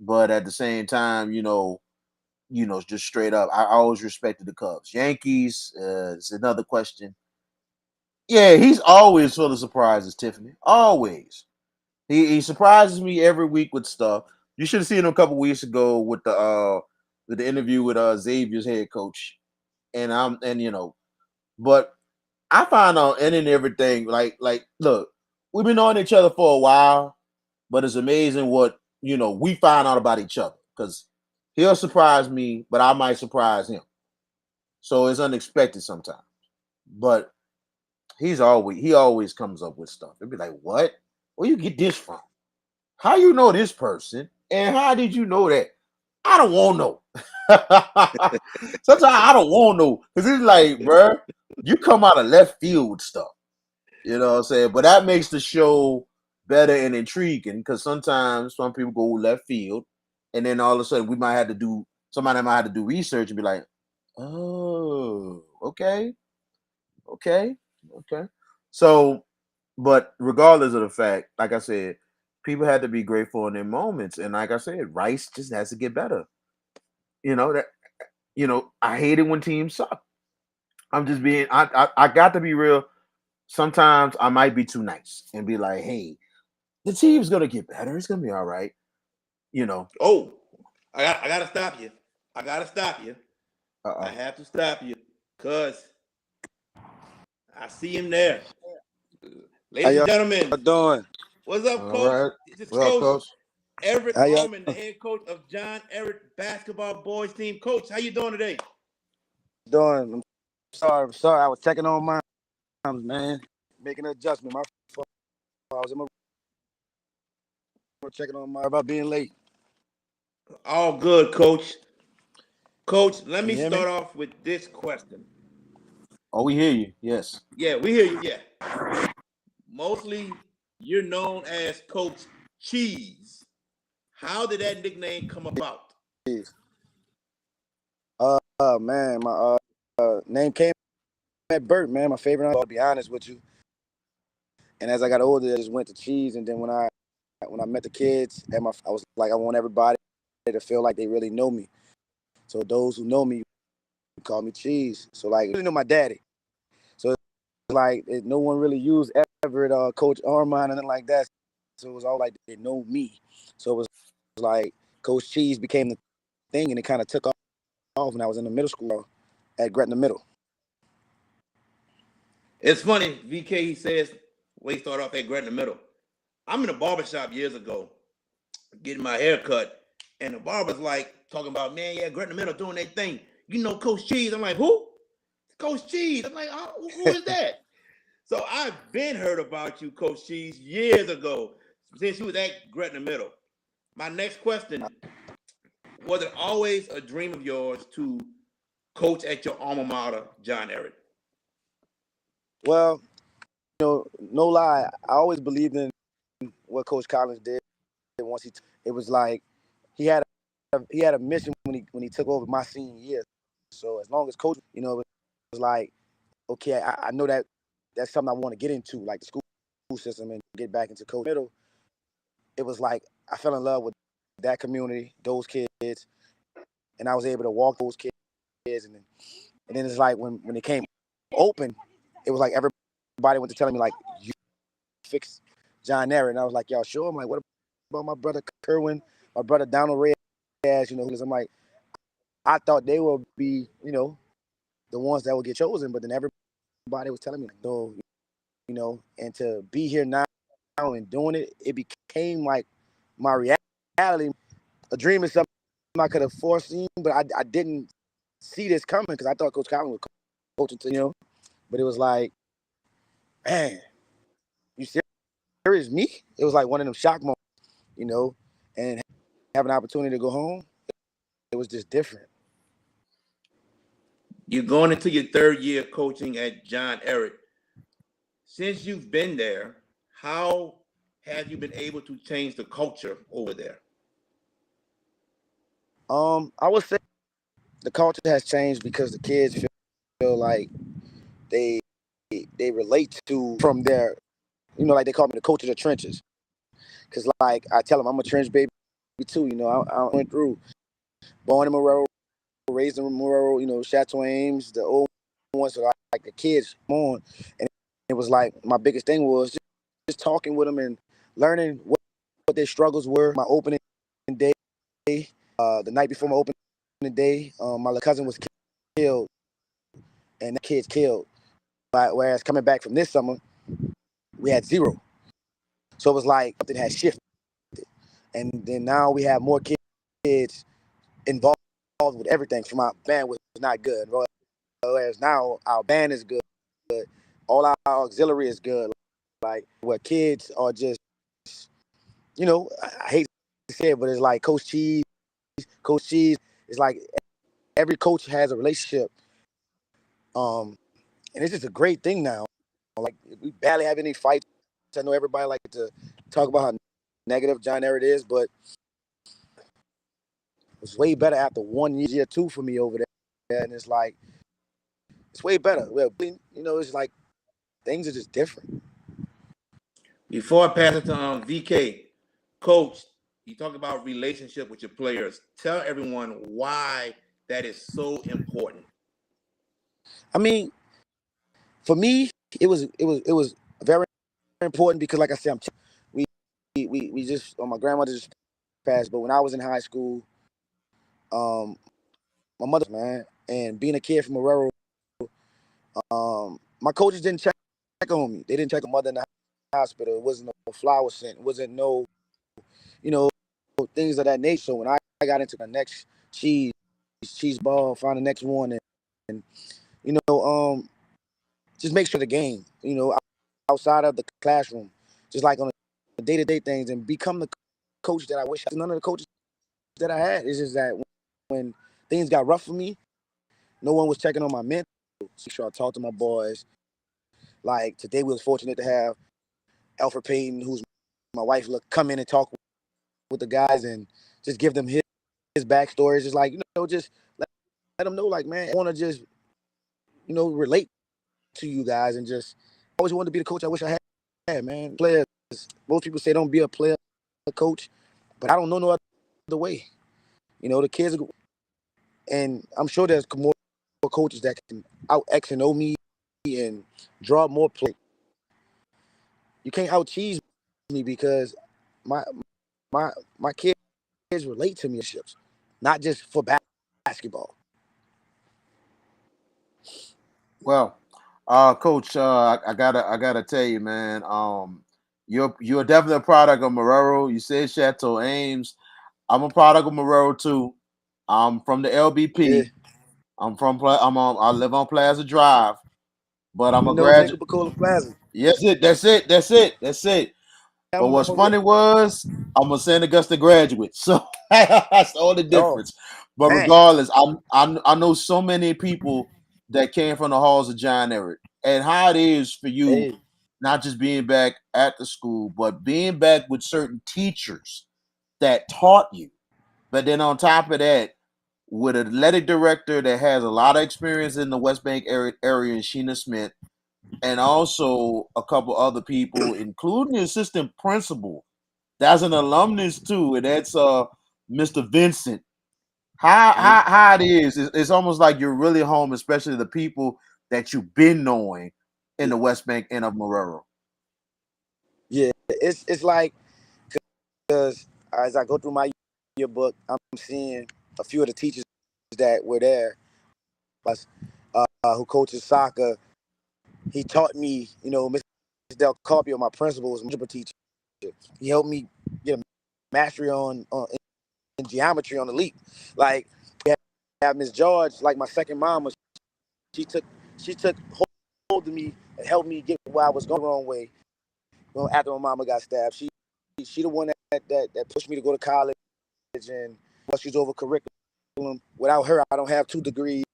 But at the same time, just straight up. I always respected the Cubs. Yankees is another question. Yeah, he's always full of surprises, Tiffany. Always. He surprises me every week with stuff. You should have seen him a couple weeks ago with the interview with Xavier's head coach. But I find out and everything, like look, we've been knowing each other for a while, but it's amazing what we find out about each other because he'll surprise me, but I might surprise him. So it's unexpected sometimes. But he always comes up with stuff. It'd be like, what? Where you get this from? How you know this person? And how did you know that? I don't want to know. Sometimes I don't want to know. Because it's like, bruh, you come out of left field with stuff. You know what I'm saying? But that makes the show better and intriguing because sometimes some people go left field and then all of a sudden somebody might have to do research and be like, oh, okay. So, but regardless of the fact, like I said, people had to be grateful in their moments. And like I said, Rice just has to get better. I hate it when teams suck. I'm just being I got to be real. Sometimes I might be too nice and be like, hey, the team's gonna get better. It's gonna be all right. Oh, I gotta stop you. I gotta stop you. I Uh-oh. have to stop you because I see him there. Ladies and gentlemen, doing? what's up, All Coach? right. This is Well, Coach coach. Everett How y'all? Armand, the head coach of John Ehret basketball boys team. Coach, how you doing today? Doing? I'm sorry. I was checking on my man, making an adjustment. My fault. I was in my room checking on my about being late. All good, Coach. Coach, let Can me you hear me? start off with this question. Oh, we hear you. Yes. Yeah, we hear you. Yeah. Mostly, you're known as Coach Cheese. How did that nickname come about? Man, my name came at Bert, man. My favorite. I'll be honest with you. And as I got older, I just went to cheese. And then when I met the kids, I was like, I want everybody to feel like they really know me. So those who know me call me Cheese. So like, really know my daddy. So it's like no one really used Everett, Coach Armand, and nothing like that. So it was all like they know me. So it was like Coach Cheese became the thing, and it kind of took off when I was in the middle school at Gretna Middle. It's funny, VK, he says, we start off at Gretna Middle. I'm in a barbershop years ago getting my hair cut, and the barber's like talking about, man, yeah, Gretna Middle doing their thing. You know Coach Cheese. I'm like, who? Coach Cheese. I'm like, oh, who is that? So I've been heard about you, Coach Cheese, years ago, since you was at Gretna Middle. My next question, was it always a dream of yours to coach at your alma mater, John Ehret? Well, no lie, I always believed in what Coach Collins did. Once it was like he had a mission when he took over my senior year. So as long as Coach, it was like, okay, I know that's something I want to get into, like the school system and get back into Coach Middle. It was like I fell in love with that community, those kids, and I was able to walk those kids, and then it's like when it came open, it was like everybody went to telling me like, you fix John Ehret, and I was like, y'all sure? I'm like, what about my brother Kerwin, my brother Donald Reyes? I'm like, I thought they would be, the ones that would get chosen, but then everybody was telling me, like, no, and to be here now and doing it, it became like my reality. A dream is something I could have foreseen, but I didn't see this coming because I thought Coach Collins was coaching to, but it was like, man, you serious? Me? It was like one of them shock moments, and having an opportunity to go home, it was just different. You're going into your third year coaching at John Ehret. Since you've been there, how have you been able to change the culture over there? I would say the culture has changed because the kids feel like they they relate to from their, like they call me the coach of the trenches. Cause like I tell them I'm a trench baby too. I went through born in Monroe, raised in Morero, Chateau Ames, the old ones, so like the kids on. And it was like my biggest thing was just talking with them and learning what their struggles were. My opening day, the night before my opening day, my little cousin was killed, and that kid's killed. Whereas coming back from this summer, we had 0. So it was like something had shifted. And then now we have more kids involved with everything. From our band was not good. Whereas now our band is good. All our auxiliary is good. Like where kids are just, I hate to say it, but it's like Coach Cheese. It's like every coach has a relationship. And it's just a great thing now. Like we barely have any fights. I know everybody like to talk about how negative John Ehret is, but it's way better after 1 year, 2 for me over there. And it's like, it's way better. Well, it's like things are just different. Before I pass it to VK, Coach, you talk about relationship with your players. Tell everyone why that is so important. I mean, for me, it was very important because, like I said, we just my grandmother just passed, but when I was in high school, my mother, man, and being a kid from Herrera, my coaches didn't check on me. They didn't check on mother in the hospital. It wasn't no flower scent. It wasn't no, things of that nature. So when I got into the next cheese ball, find the next one, and just make sure the game, outside of the classroom, just like on the day-to-day things, and become the coach that I wish none of the coaches that I had. It's just that when things got rough for me, no one was checking on my mental. So sure I talked to my boys. Like today, we was fortunate to have Alfred Payton, who's my wife, come in and talk with the guys and just give them his backstory. Just like just let them know, like, man, I want to just relate to you guys and just always wanted to be the coach I wish I had, man. Players, most people say don't be a player, a coach, but I don't know no other way. The kids, and I'm sure there's more coaches that can out X and O me and draw more play. You can't out cheese me because my kids relate to me, not just for basketball. Well, Coach, I gotta tell you, man. You're definitely a product of Marrero. You said Chateau Ames. I'm a product of Marrero too. I'm from the LBP. Yeah. I live on Plaza Drive, but I'm a San graduate. Coca-Cola Plaza. Yes, that's it. But what's funny was I'm a St. Augusta graduate, so that's the only difference. But dang. regardless, I know so many people that came from the halls of John Ehret, and how it is for you, not just being back at the school, but being back with certain teachers that taught you. But then on top of that, with an athletic director that has a lot of experience in the West Bank area, and Sheena Smith, and also a couple other people, including the assistant principal. That's an alumnus too, and that's Mr. Vincent. How it is, it's almost like you're really home, especially the people that you've been knowing in the West Bank and of Marrero. Yeah, it's like, because as I go through my yearbook, I'm seeing a few of the teachers that were there, who coaches soccer. He taught me, Mr. Del Carpio, my principal, was my algebra teacher. He helped me get a mastery on in geometry on the leap. Like, we have Miss George, like my second mama. She took hold of me and helped me get where I was going the wrong way. After my mama got stabbed, she the one that pushed me to go to college, and she's over curriculum. Without her, I don't have 2 degrees.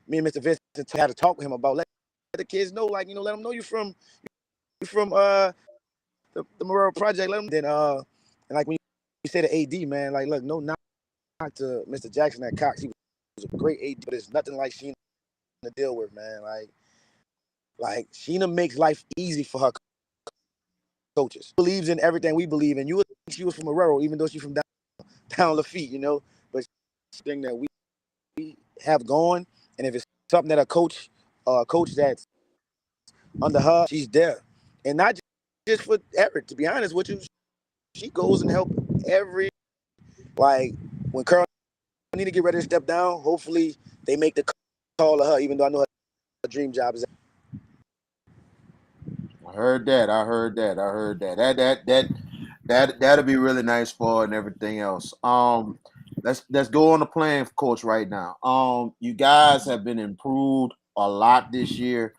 Me and Mr. Vincent had to talk with him about let the kids know, like, let them know you're from the Morrell Project. Let them then and like when you say the AD, man, like, look, no knock to Mr. Jackson at Cox. He was a great AD, but it's nothing like Sheena to deal with, man. Like Sheena makes life easy for her coaches. Believes in everything we believe in. You would think she was from Morrell, even though she's from down Lafitte, but thing that we have going, and if it's something that a coach that's under her, she's there, and not just for Everett. To be honest with you, she goes and help every like when Carl need to get ready to step down. Hopefully, they make the call to her, even though I know her dream job is. I heard that. That'll be really nice for her and everything else. Let's go on the playing coach right now. You guys have been improved a lot this year.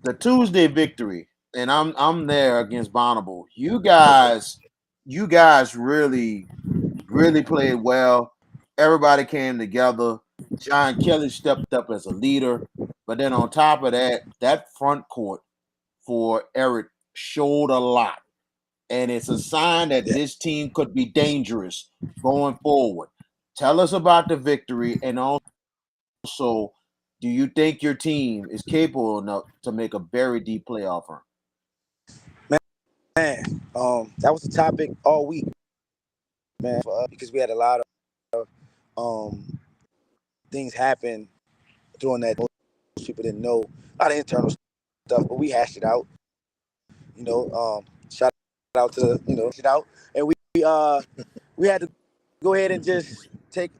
The Tuesday victory, and I'm there against Bonneville. You guys really played well. Everybody came together. John Kelly stepped up as a leader, but then on top of that, that front court for Ehret showed a lot. And it's a sign that this team could be dangerous going forward. Tell us about the victory, and also, do you think your team is capable enough to make a very deep playoff run? Man, that was the topic all week, man, for us, because we had a lot of things happen during that. Most people didn't know a lot of internal stuff, but we hashed it out. Shout out to it out, and we had to go ahead and just take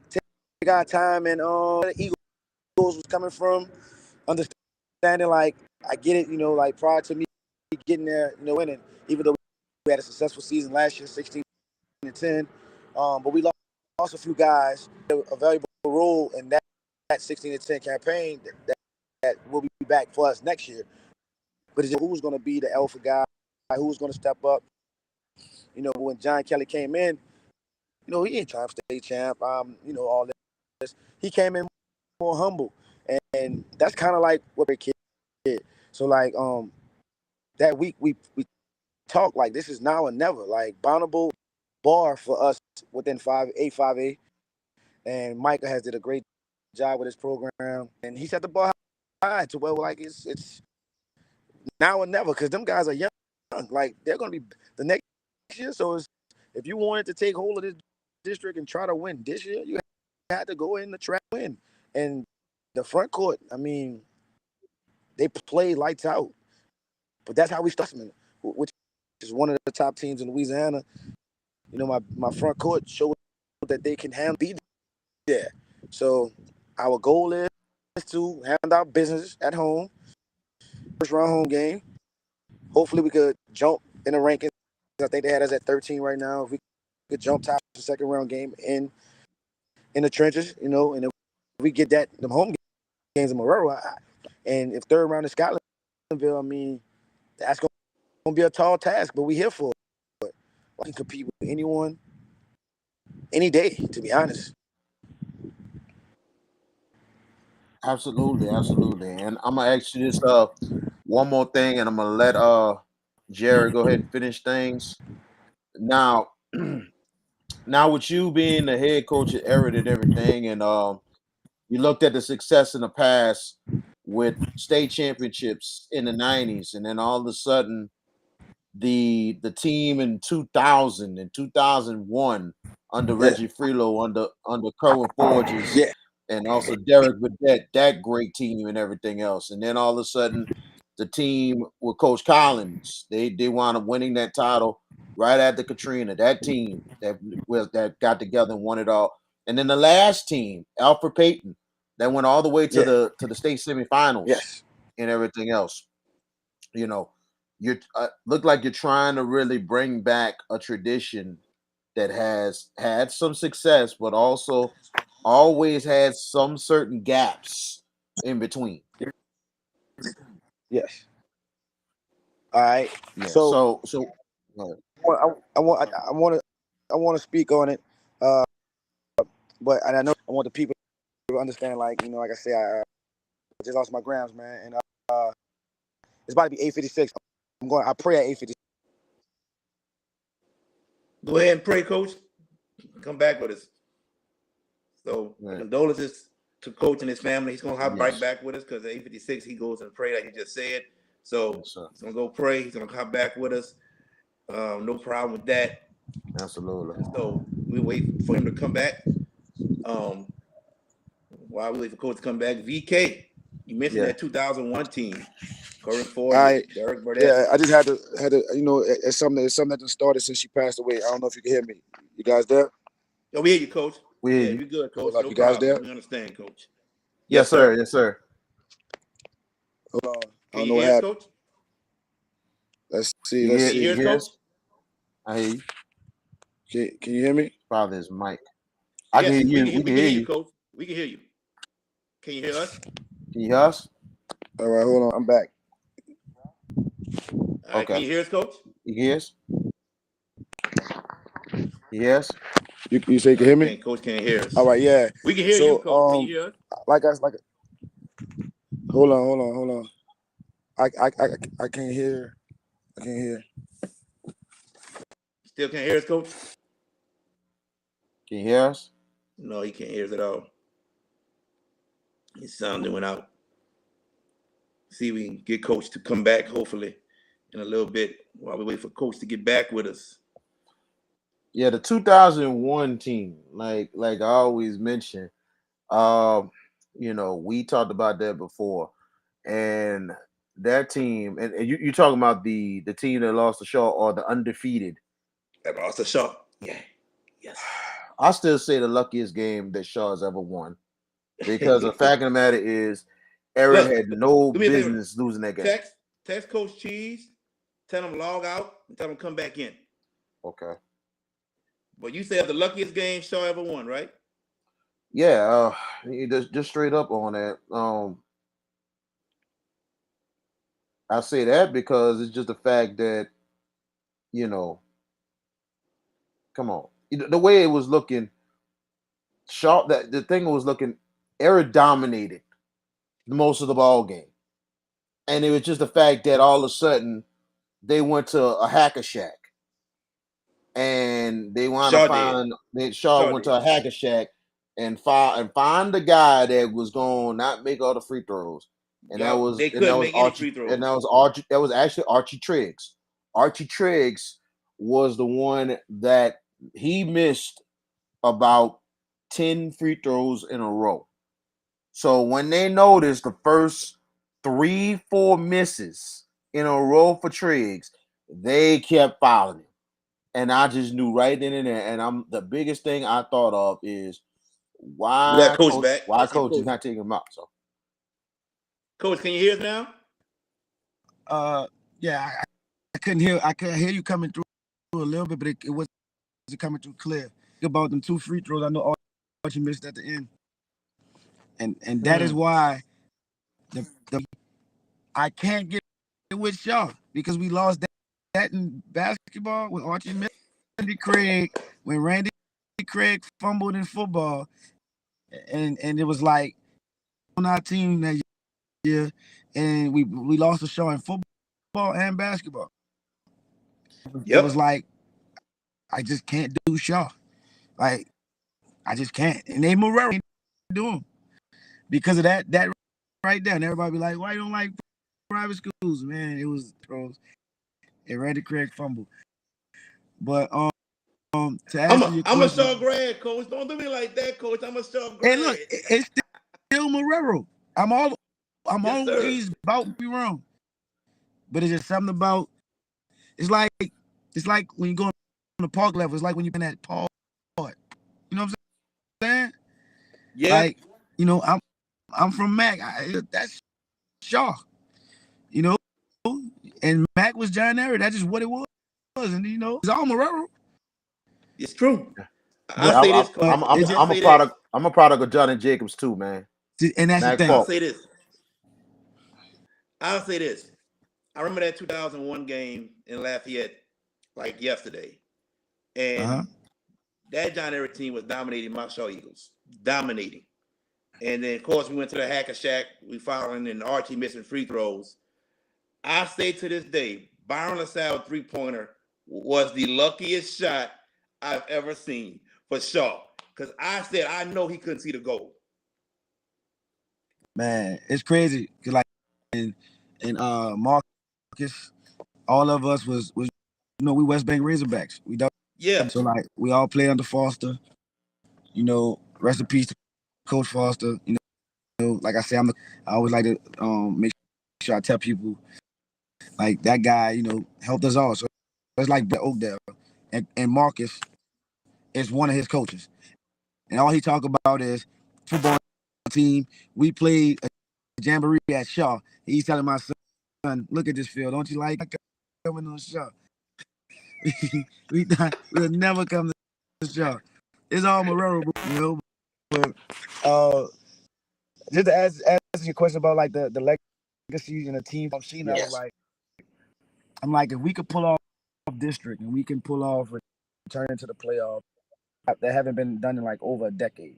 our time, and the Eagles was coming from understanding, like, I get it, like prior to me getting there, winning, even though we had a successful season last year, 16-10, but we lost a few guys, a valuable role in that 16-10 campaign that will be back for us next year. But it's who's going to be the alpha guy, who's going to step up. When John Kelly came in, he ain't trying to stay champ, all this. He came in more humble, and that's kind of like what they kid. So like that week we talked like this is now or never. Like Bonneville bar for us within 5A, and Micah has did a great job with his program, and he set the bar high to where like it's now or never, because them guys are young. Like they're gonna be the next year. So if you wanted to take hold of this district and try to win this year, you had to go in the track win. And the front court, I mean, they play lights out. But that's how we start, which is one of the top teams in Louisiana. My front court showed that they can be there. So our goal is to handle our business at home, first round home game. Hopefully we could jump in the rankings. I think they had us at 13 right now. If we could jump top the second round game in the trenches, and if we get them home games in Marrero, and if third round in Scotlandville, I mean, that's going to be a tall task, but we here for it. I can compete with anyone, any day, to be honest. Absolutely. And I'm gonna ask you this one more thing, and I'm gonna let Jerry go ahead and finish things. Now, with you being the head coach at Everett and everything, and you looked at the success in the past with state championships in the 90s, and then all of a sudden the team in 2000 and 2001 under Reggie Freelo, under Kerwin Forges, and also Derek Burdett, that great team and everything else. And then all of a sudden the team with Coach Collins, they wound up winning that title right after Katrina, that team that got together and won it all. And then the last team, Alfred Payton, that went all the way to the state semifinals and everything else. You look like you're trying to really bring back a tradition that has had some success, but also always had some certain gaps in between. Yes. All right. Yeah. So I want to speak on it, but I know I want the people to understand. Like I say, I just lost my grams, man, and it's about to be 8:56. I pray at 8:56. Go ahead and pray, Coach. Come back with us. So condolences to Coach and his family. He's gonna hop right back with us because at 8:56 he goes and pray like he just said. So he's gonna go pray. He's gonna come back with us. No problem with that. Absolutely. So we wait for him to come back. While we wait for Coach to come back, VK, you mentioned that 2001 team. Current forward, Derek Burdett. Yeah, I just had to, it's something that started since she passed away. I don't know if you can hear me. You guys there? Oh, we hear you, Coach. We hear you. You're good, Coach. Hold up, No you guys problem. there? We understand, Coach. Yes, sir. Yes, sir. Hold on. I Can don't you know what hear us, happened. Coach? Let's see. Can you hear us, Coach? I hear you. Can you hear me? Probably his mic. I can hear you. We can hear you, Coach. We can hear you. Can you hear us? Can you hear us? All right, hold on. I'm back. All right, Okay. can you hear us, Coach? You hear us? Yes. You say you can hear me? Coach can't hear us. All right, yeah. We can hear you, Coach. Can you hear us? Hold on. I can't hear. I can't hear. Still can't hear us, Coach? Can you hear us? No, he can't hear us at all. His sound went out. See if we can get Coach to come back, hopefully, in a little bit while we wait for Coach to get back with us. Yeah, the 2001 team, like I always mention, we talked about that before, and that team, and you talking about the team that lost the Shaw or the undefeated? That lost the Shaw. Yeah. Yes. I still say the luckiest game that Shaw has ever won, because the fact of the matter is, Ehret had no business losing that game. Text Coach Cheese, tell him log out, and tell him come back in. Okay. But you said the luckiest game Shaw ever won, right? Yeah, just straight up on that. I say that because it's just the fact that, come on, the way it was looking, Shaw, that the thing was looking, Ehret dominated most of the ball game, and it was just the fact that all of a sudden they went to a hacker shack, and they wound up Shaw went to a hacker shack and find the guy that was going to not make all the free throws, and that was Archie, and that was actually Archie Triggs. Archie Triggs was the one that he missed about 10 free throws in a row. So when they noticed the first 3-4 misses in a row for Triggs, they kept fouling him. And I just knew right then and there. And the biggest thing I thought of is why Coach is not taking him out. So, Coach, can you hear us now? Yeah, I couldn't hear. I could hear you coming through a little bit, but it wasn't coming through clear. About them 2 free throws, I know Archie missed at the end, and that is why I can't get with Shaw, because we lost that in basketball when Archie missed when Randy Craig fumbled in football, and it was like on our team that year, and we lost the Shaw in football and basketball. Yep. It was like I just can't do Shaw, like I just can't. And they Morero do him because of that right there. And everybody be like, "Why you don't like private schools?" Man, it was throws. And Randy Craig fumbled. But to answer your question, I'm a Shaw grad, Coach. Don't do me like that, Coach. I'm a Shaw grad. Hey, look, it's still Morero. I'm always about to be wrong. But it's just something about. It's like when you go on the park level. It's like when you're in that park. You know what I'm saying? Yeah. Like, I'm from Mac. That's Shaw. And Mac was John Ehret. That's just what it was. And it's all Morero. It's true. I'll say this. I'm a product of Johnny Jacobs too, man. And that's the thing. I'll say this. I remember that 2001 game in Lafayette like yesterday, and that John Ehret team was dominating my Shaw Eagles, dominating. And then, of course, we went to the Hacker Shack. We found and Archie missing free throws. I say to this day, Byron LaSalle 3-pointer was the luckiest shot I've ever seen for Shaw. Because I said I know he couldn't see the goal. Man, it's crazy. Like and Marcus, all of us was we West Bank Razorbacks. So like we all play under Foster. rest in peace to Coach Foster. Like I say, I always like to make sure I tell people like that guy, helped us all. So it's like Oakdale and Marcus is one of his coaches, and all he talk about is football team. We played a jamboree at Shaw. He's telling my son, "Look at this field. Don't you like coming on Shaw? We'll never come to Shaw. It's all Marrero, But just to answer your question about like the legacy and the team I'm seeing, Yes. I'm like, if we could pull off district and we can pull off returning to the playoffs that haven't been done in like over a decade,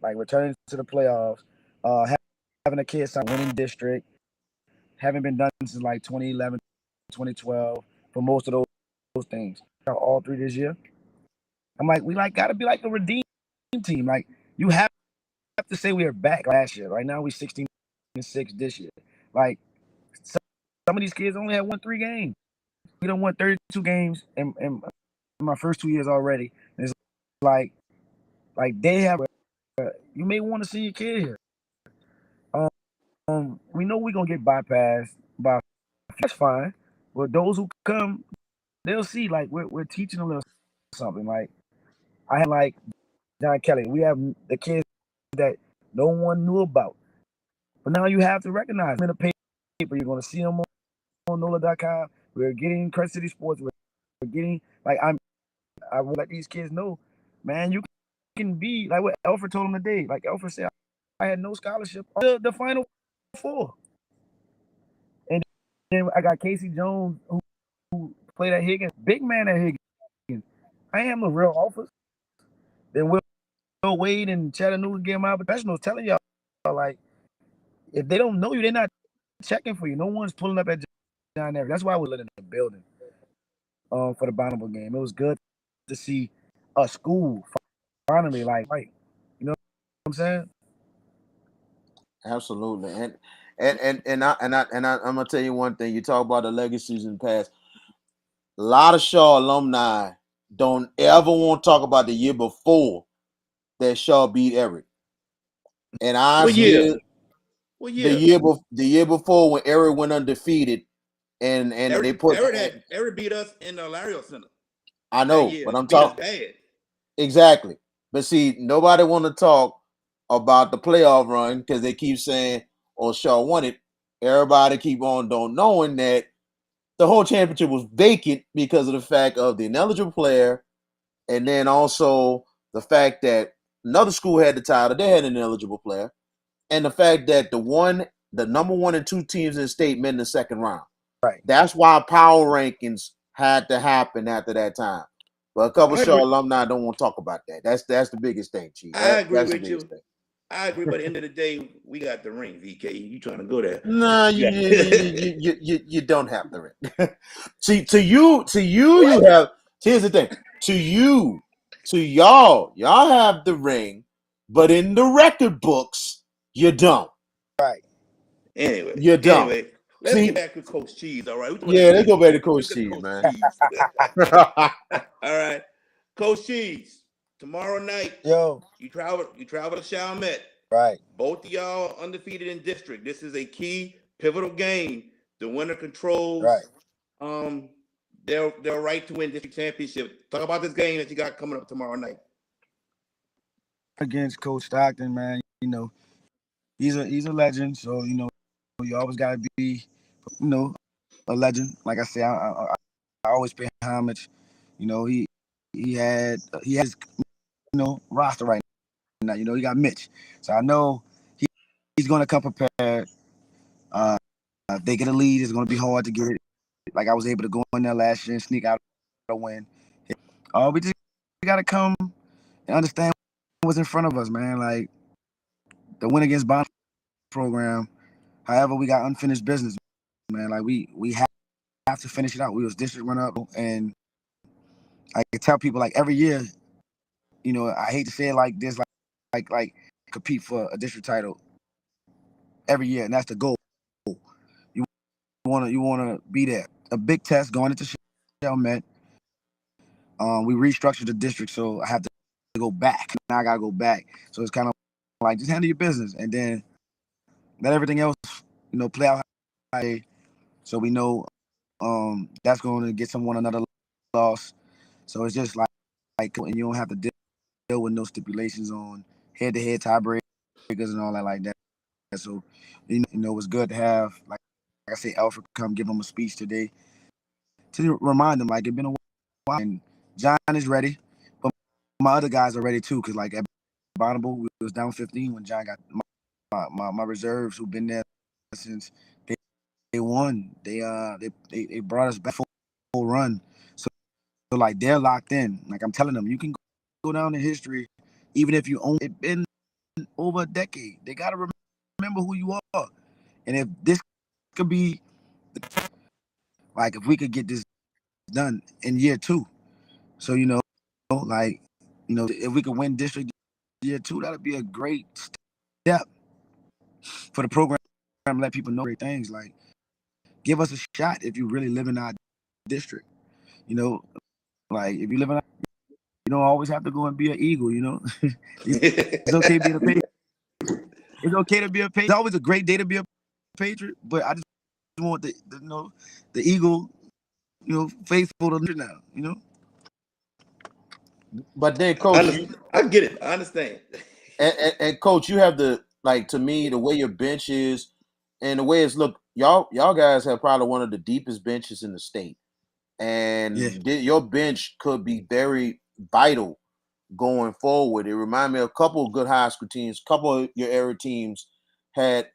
like returning to the playoffs, having a kid start winning district, haven't been done since like 2011, 2012 for most of those things. All three this year. I'm like, we like gotta be like a redeem team. Like you have to say we are back last year. Right now we 16-6 this year. Like some of these kids only had won 3 games. We done won 32 games in my first 2 years already. And it's like they have. You may want to see your kid here. We know we're gonna get bypassed by. That's fine. But those who come, they'll see. Like we're teaching a little something. Like I had like John Kelly. We have the kids that no one knew about. But now you have to recognize them in the paper. You're gonna see them on NOLA.com. We're getting Crescent City Sports. We're getting like I would let these kids know, man, you can be like what Alfred told them today. Like Alfred said, I had no scholarship the Final Four. And then I got Casey Jones who played at Higgins, big man at Higgins. I am a real office. Then Will Wade and Chattanooga get my professionals telling y'all like if they don't know you, they're not checking for you. No one's pulling up at John Everett. That's why we're living in the building for the Bonneville game. It was good to see a school finally like right. You know what I'm saying? Absolutely. I'm gonna tell you one thing. You talk about the legacies in the past. A lot of Shaw alumni don't ever want to talk about the year before that Shaw beat Everett. And I What year? still What the year? year before when Everett went undefeated and they put Everett beat us in the Lario Center I that know, year. but I'm Beat us talking bad. exactly. But see, nobody want to talk about the playoff run because they keep saying, "Oh, Shaw won it." Everybody keep on don't knowing that the whole championship was vacant because of the fact of the ineligible player, and then also the fact that another school had the title, they had an ineligible player, and the fact that the number 1 and 2 teams in the state met in the second round. Right. That's why power rankings had to happen after that time. But a couple I of Shaw agree. alumni don't want to talk about that. That's the biggest thing, Chief. I agree That's the with biggest you. thing. I agree. But at the end of the day, we got the ring, VK. You trying to go there? No, you don't have the ring. See, to you, you What? have. Here's the thing. To y'all have the ring, but in the record books, you don't. Right. You don't. Anyway, let's get See, back to Coach Cheese. All right, we talking about yeah, the let's go back to legacy. Let's Coach get to Cheese, Coach man. Cheese. All right, Coach Cheese. Tomorrow night, Yo. you travel to Chalmette. Right. Both of y'all undefeated in district. This is a key pivotal game. The winner controls Right. um their right to win district championship. Talk about this game that you got coming up tomorrow night. Against Coach Stockton, man. He's a legend. So you always gotta be, a legend. Like I say, I always pay homage. He has roster right now. He got Mitch, so I know he's gonna come prepared. If they get a lead, it's gonna be hard to get it. Like I was able to go in there last year and sneak out a win. We just gotta come and understand what's in front of us, man. Like the win against Bond program. However, we got unfinished business, man. Like we have to finish it out. We was district runner up, and I can tell people like every year. I hate to say it like this, like compete for a district title every year, and that's the goal. You wanna be there. A big test going into Chalmette. We restructured the district, so I have to go back. Now I gotta go back. So it's kind of like just handle your business and then let everything else, play out how they. So we know that's going to get someone another loss. So it's just like and you don't have to deal with no stipulations on head-to-head tiebreakers and all that like that. So it was good to have like I say, Alfred come give him a speech today to remind him like it's been a while and John is ready, but my other guys are ready too because like at Bonneville we was down 15 when John got my reserves who've been there since they won. They brought us back full run. So like they're locked in. Like I'm telling them, you can go down in history, even if you own it been over a decade. They gotta remember who you are. And if this could be like if we could get this done in year 2. So like if we could win district year 2, that'd be a great step for the program. Let people know great things like give us a shot if you really live in our district. Like if you live in our, you don't always have to go and be an Eagle. It's okay being a Patriot. It's okay to be a Patriot. It's always a great day to be a Patriot, but I just want the Eagle, faithful to now. But then, coach, I get it. I understand. and coach, you have to me the way your bench is and the way it's look. Y'all guys have probably one of the deepest benches in the state, and your bench could be very vital going forward. It reminded me of a couple of good high school teams. A couple of your area teams had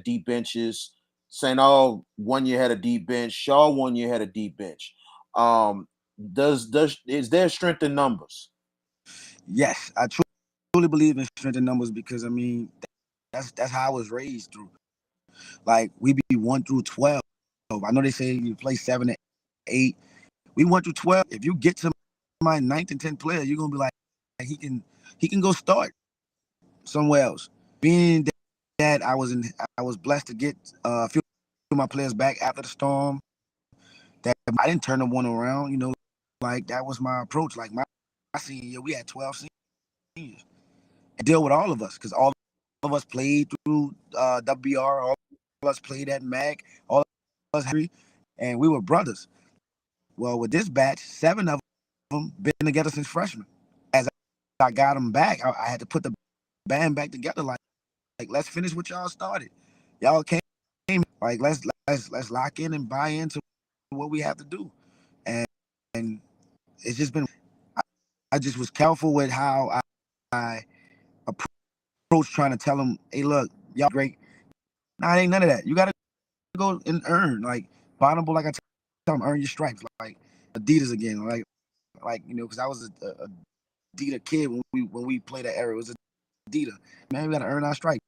deep benches. St. All 1 year had a deep bench. Shaw 1 year had a deep bench. Is there strength in numbers? Yes, I truly believe in strength in numbers because I mean that's how I was raised through. Like we be 1 through 12. I know they say you play 7 to 8. We 1 through 12. If you get to my 9th and 10th player, you're gonna be like he can go start somewhere else. Being that I was blessed to get a few of my players back after the storm. That I didn't turn the one around. Like that was my approach. Like my senior year, we had 12 seniors and deal with all of us because all of us played through WBR. All of us played at MAC. All of us, and we were brothers. Well, with this batch, 7 of them been together since freshman. As I got them back, I had to put the band back together. Like let's finish what y'all started. Y'all came like let's lock in and buy into what we have to do. And it's just been. I just was careful with how I approach trying to tell them, hey, look, y'all great. Nah, it ain't none of that. You gotta go and earn. Like Bonneville, like I tell them, earn your stripes. Like Adidas again. Like because I was a Adidas kid when we played that era. It was Adidas. Man, we gotta earn our stripes.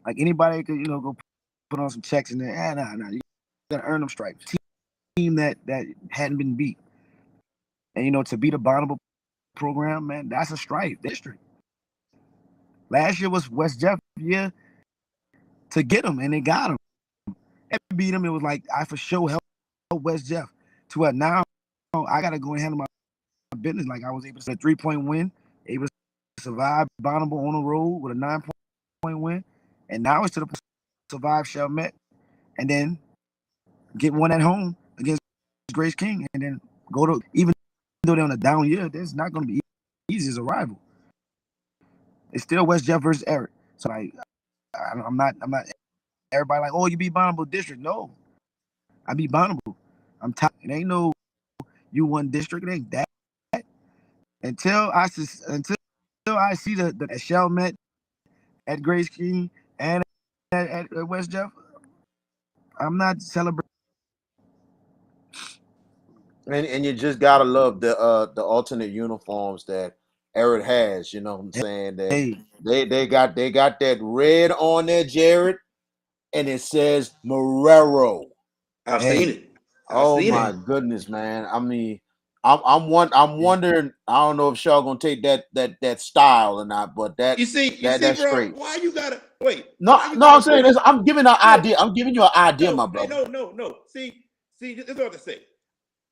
Like anybody could go put on some checks and then nah. You gotta earn them stripes. Team that hadn't been beat, and to beat a Bonneville program, man, that's a stripe district. Last year was West Jeff year to get them, and they got them. They beat them. It was like I for sure helped West Jeff to where now I gotta go and handle my business. Like I was able to 3-point win, able to survive Bonneville on the road with a 9-point win, and now it's to the survive Chalmette, and then get one at home against Grace King, and then go to even though they're on a down year, it's not going to be easy as a rival. It's still West Jeff versus Ehret. So like, I'm not. Everybody like, oh, you beat Bonneville District. No, I beat Bonneville. I'm tired. It ain't no you won district. It ain't that. Until I see the Chalmette at Grace King and at West Jeff, I'm not celebrating. And you just gotta love the alternate uniforms that Everett has. You know what I'm saying? That they got that red on there, Jared, and it says Marrero. I've seen it. Oh my goodness, man! I mean, I'm wondering. I don't know if Shaw gonna take that style or not, but that's bro, straight. Why you gotta wait? No, I'm saying this. I'm giving an idea. I'm giving you an idea, my brother. No. See, this is what I say.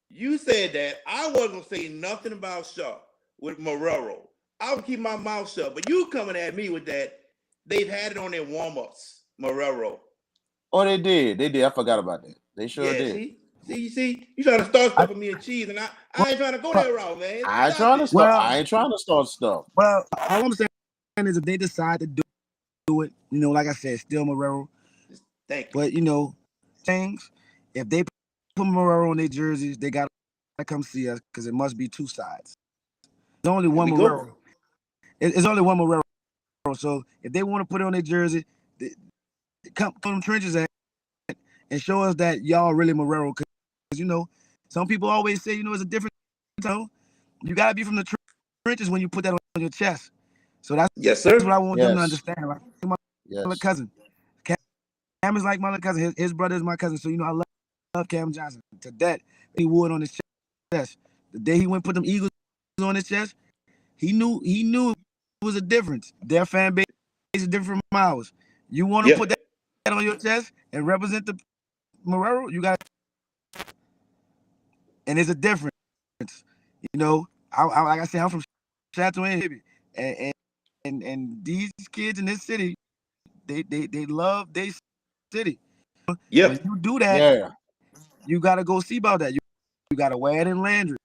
You said that I wasn't gonna say nothing about Shaw. with Marrero. I'll keep my mouth shut. But you coming at me with that? They've had it on their warm-ups, Marrero. Oh, they did. They did. I forgot about that. They sure Yeah, did. see, you trying to start I, stuff with me and cheese, and I well, ain't trying to go that route, man. I ain't Stop trying to it. start. well, I ain't trying to start stuff. all I'm saying is if they decide to do it, like I said, still Marrero. Thank you. But things, if they put Marrero on their jerseys, they gotta come see us because it must be two sides. There's only Here one we go. Marrero. It's only one Marrero. So if they want to put it on their jersey, they come from trenches and show us that y'all really Marrero. Because some people always say it's a different. You gotta be from the trenches when you put that on your chest. So that's Yes, what sir. I want them to Yes. understand. Like my Yes. cousin, Cam is like my cousin. His brother is my cousin. So I love Cam Johnson to death. He wore it on his chest. The day he went put them Eagles on his chest, he knew it was a difference. Their fan base is different from ours. You want to Yeah. put that on your chest and represent the Marrero, you got, and it's a difference. Like I said, I'm from Chateauin, baby, and these kids in this city, they love their city. Yeah. When you do that, Yeah. you gotta go see about that. You gotta wear it in Landry,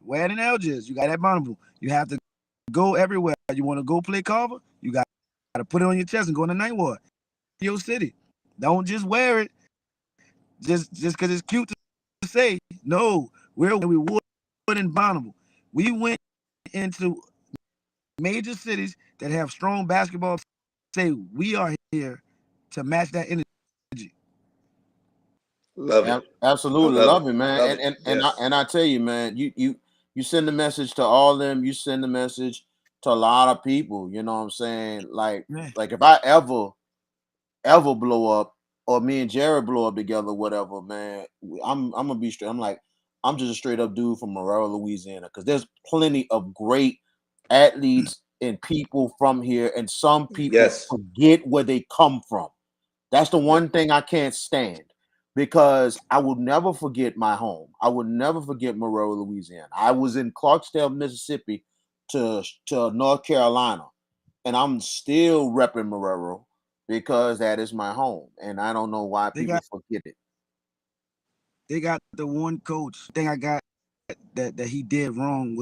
wear it in Algiers. You got that Bonneville. You have to go everywhere. You want to go play Carver, you got to put it on your chest and go in the night ward. Your city. Don't just wear it just because it's cute to say. No, we wore it in Bonneville. We went into major cities that have strong basketball. Say we are here to match that energy. Love it. I Absolutely love it. love it, man. Love it. Yes. And I tell you, man, you send the message to all of them. You send the message to a lot of people. You know what I'm saying? Yeah. Like if I ever blow up, or me and Jared blow up together, whatever, man, I'm gonna be straight. I'm just a straight up dude from Aurora, Louisiana, because there's plenty of great athletes and people from here, and some people Yes. forget where they come from. That's the Yeah. one thing I can't stand, because I will never forget my home. I will never forget Monroe, Louisiana. I was in Clarksdale, Mississippi to North Carolina, and I'm still repping Marrero because that is my home, and I don't know why They people got forget it. the one coach thing I got that he did wrong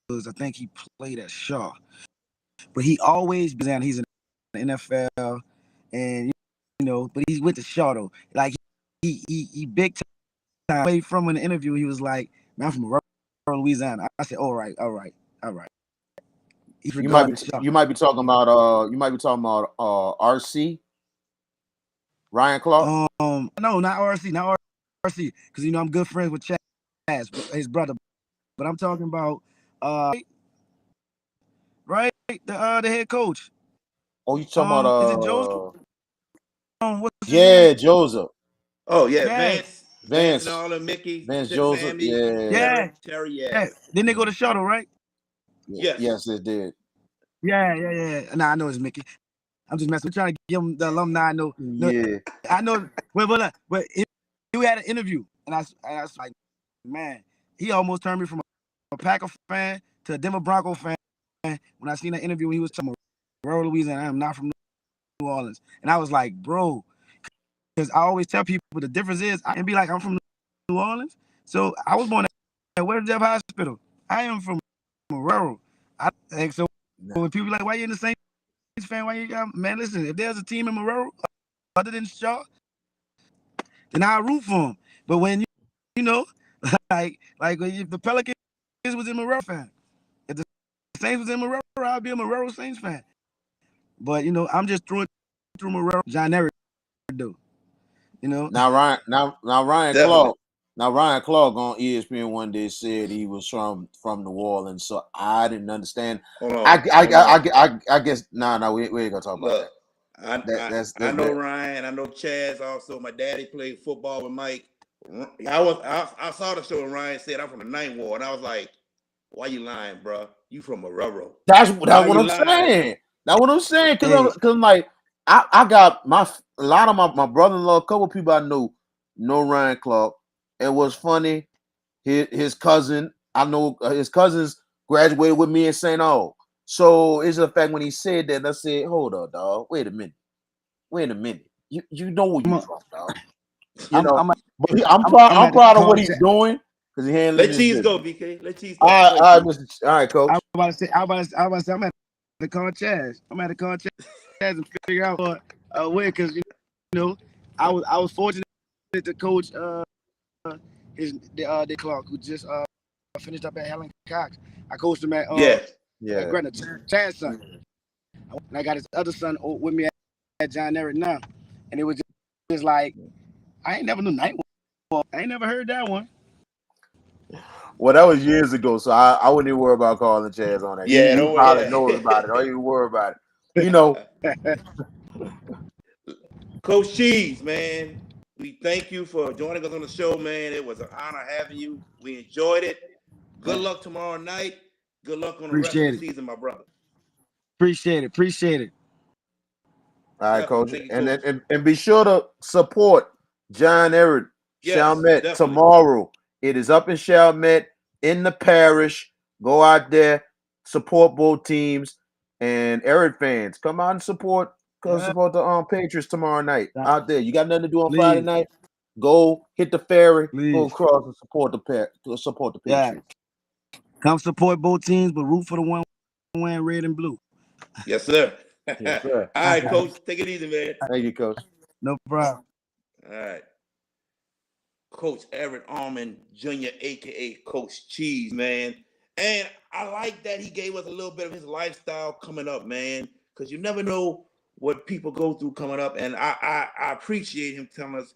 was I think he played at Shaw, but he always been down. He's in the NFL, and but he went to Shaw though. Like he big time. Away from in the interview, he was like, "Man, I'm from Louisiana." I said, "All right, all right, all right." He regarded Shaw. You might be talking about RC Ryan Clark. No, not RC, not RC, because I'm good friends with Chaz, his brother. But I'm talking about right, the head coach. Oh, you talking Is it Joseph? about What's his name? yeah, Joseph Oh yeah, Yeah, Vance, and Vance all of Mickey, Vance Joseph. Sammy, Yeah, yeah, Terry. yeah. Yes. Then they go to Shuttle, right? Yes. yes, it did. Yeah. Nah, I know it's Mickey. I'm just messing. We're trying to give him the alumni. I know. No, Yeah, I know. But he had an interview, and I was like, man, he almost turned me from a Packer fan to a Denver Bronco fan when I seen that interview when he was talking about rural Louisiana. I am not from New Orleans, and I was like, bro, because I always tell people the difference is I can be like I'm from New Orleans, so I was born at West Jeff Hospital. I am from rural. I think so. When people be like, why you in the Saints fan? Why you got man? Listen, if there's a team in Monroe other than Shaw, then I root for them. But when you know, like if the Pelicans was in Monroe fan, if the Saints was in Monroe, I'd be a Monroe Saints fan. But I'm just through Monroe. John Ehret do. You know, now Definitely. Ryan Clark on ESPN one day said he was from New Orleans, so I didn't understand. Hold on. Hold on. I guess no, we ain't gonna talk about Look, that. I That I, that's I that, know that Ryan. I know Chaz. Also, my daddy played football with Mike. I saw the show and Ryan said I'm from the Ninth Ward, and I was like, "Why you lying, bro? You from Marrero? that's Why what you I'm lying?" saying. That's what I'm saying. hey, Cause I'm like I got a lot of my brother-in-law, a couple people I know Ryan Clark. It was funny. His cousin, I know his cousins graduated with me in St. Aug. So it's the fact when he said that, I said, hold up, dog. Wait a minute. You know where you from, dog. You know, but I'm at the proud of what call he's chat. doing because he handling Let his Cheese go, business. BK. Let Cheese All talk. right, Go all ahead, right, Cheese. all right, coach. I was about to say, I'm at the call Chaz. I'm at the call Chaz and figure out where, because you know, I was fortunate to coach the Clark, who just finished up at Helen Cox. I coached him Yeah. at Gretna, Chaz's son, and I got his other son with me at John Ehret now, and it was just like I ain't never knew night one. I ain't never heard that one. Well, that was years ago, so I wouldn't even worry about calling Chaz on that. Yeah, He don't probably worry. knows about it. Don't even worry about it. You know, Coach Cheese, man, we thank you for joining us on the show, man. It was an honor having you. We enjoyed it. Good luck tomorrow night. Good luck on the rest of the season, my brother. Appreciate it. all right, Definitely. coach, Thank you, and Coach. and be sure to support John Ehret Yes, Chalmette definitely. tomorrow. It is up in Chalmette in the parish. Go out there, support both teams, and Ehret fans come out and support. Go support the Patriots tomorrow night out there. You got nothing to do on Friday night? Go hit the ferry. Go across and support the Patriots. Come support both teams, but root for the one wearing red and blue. Yes, sir. Yes, sir. All right, Coach. Take it easy, man. Thank you, coach. No problem. All right. Coach Everett Armand Jr., aka Coach Cheese, man. And I like that he gave us a little bit of his lifestyle coming up, man, because you never know what people go through coming up. And I appreciate him telling us,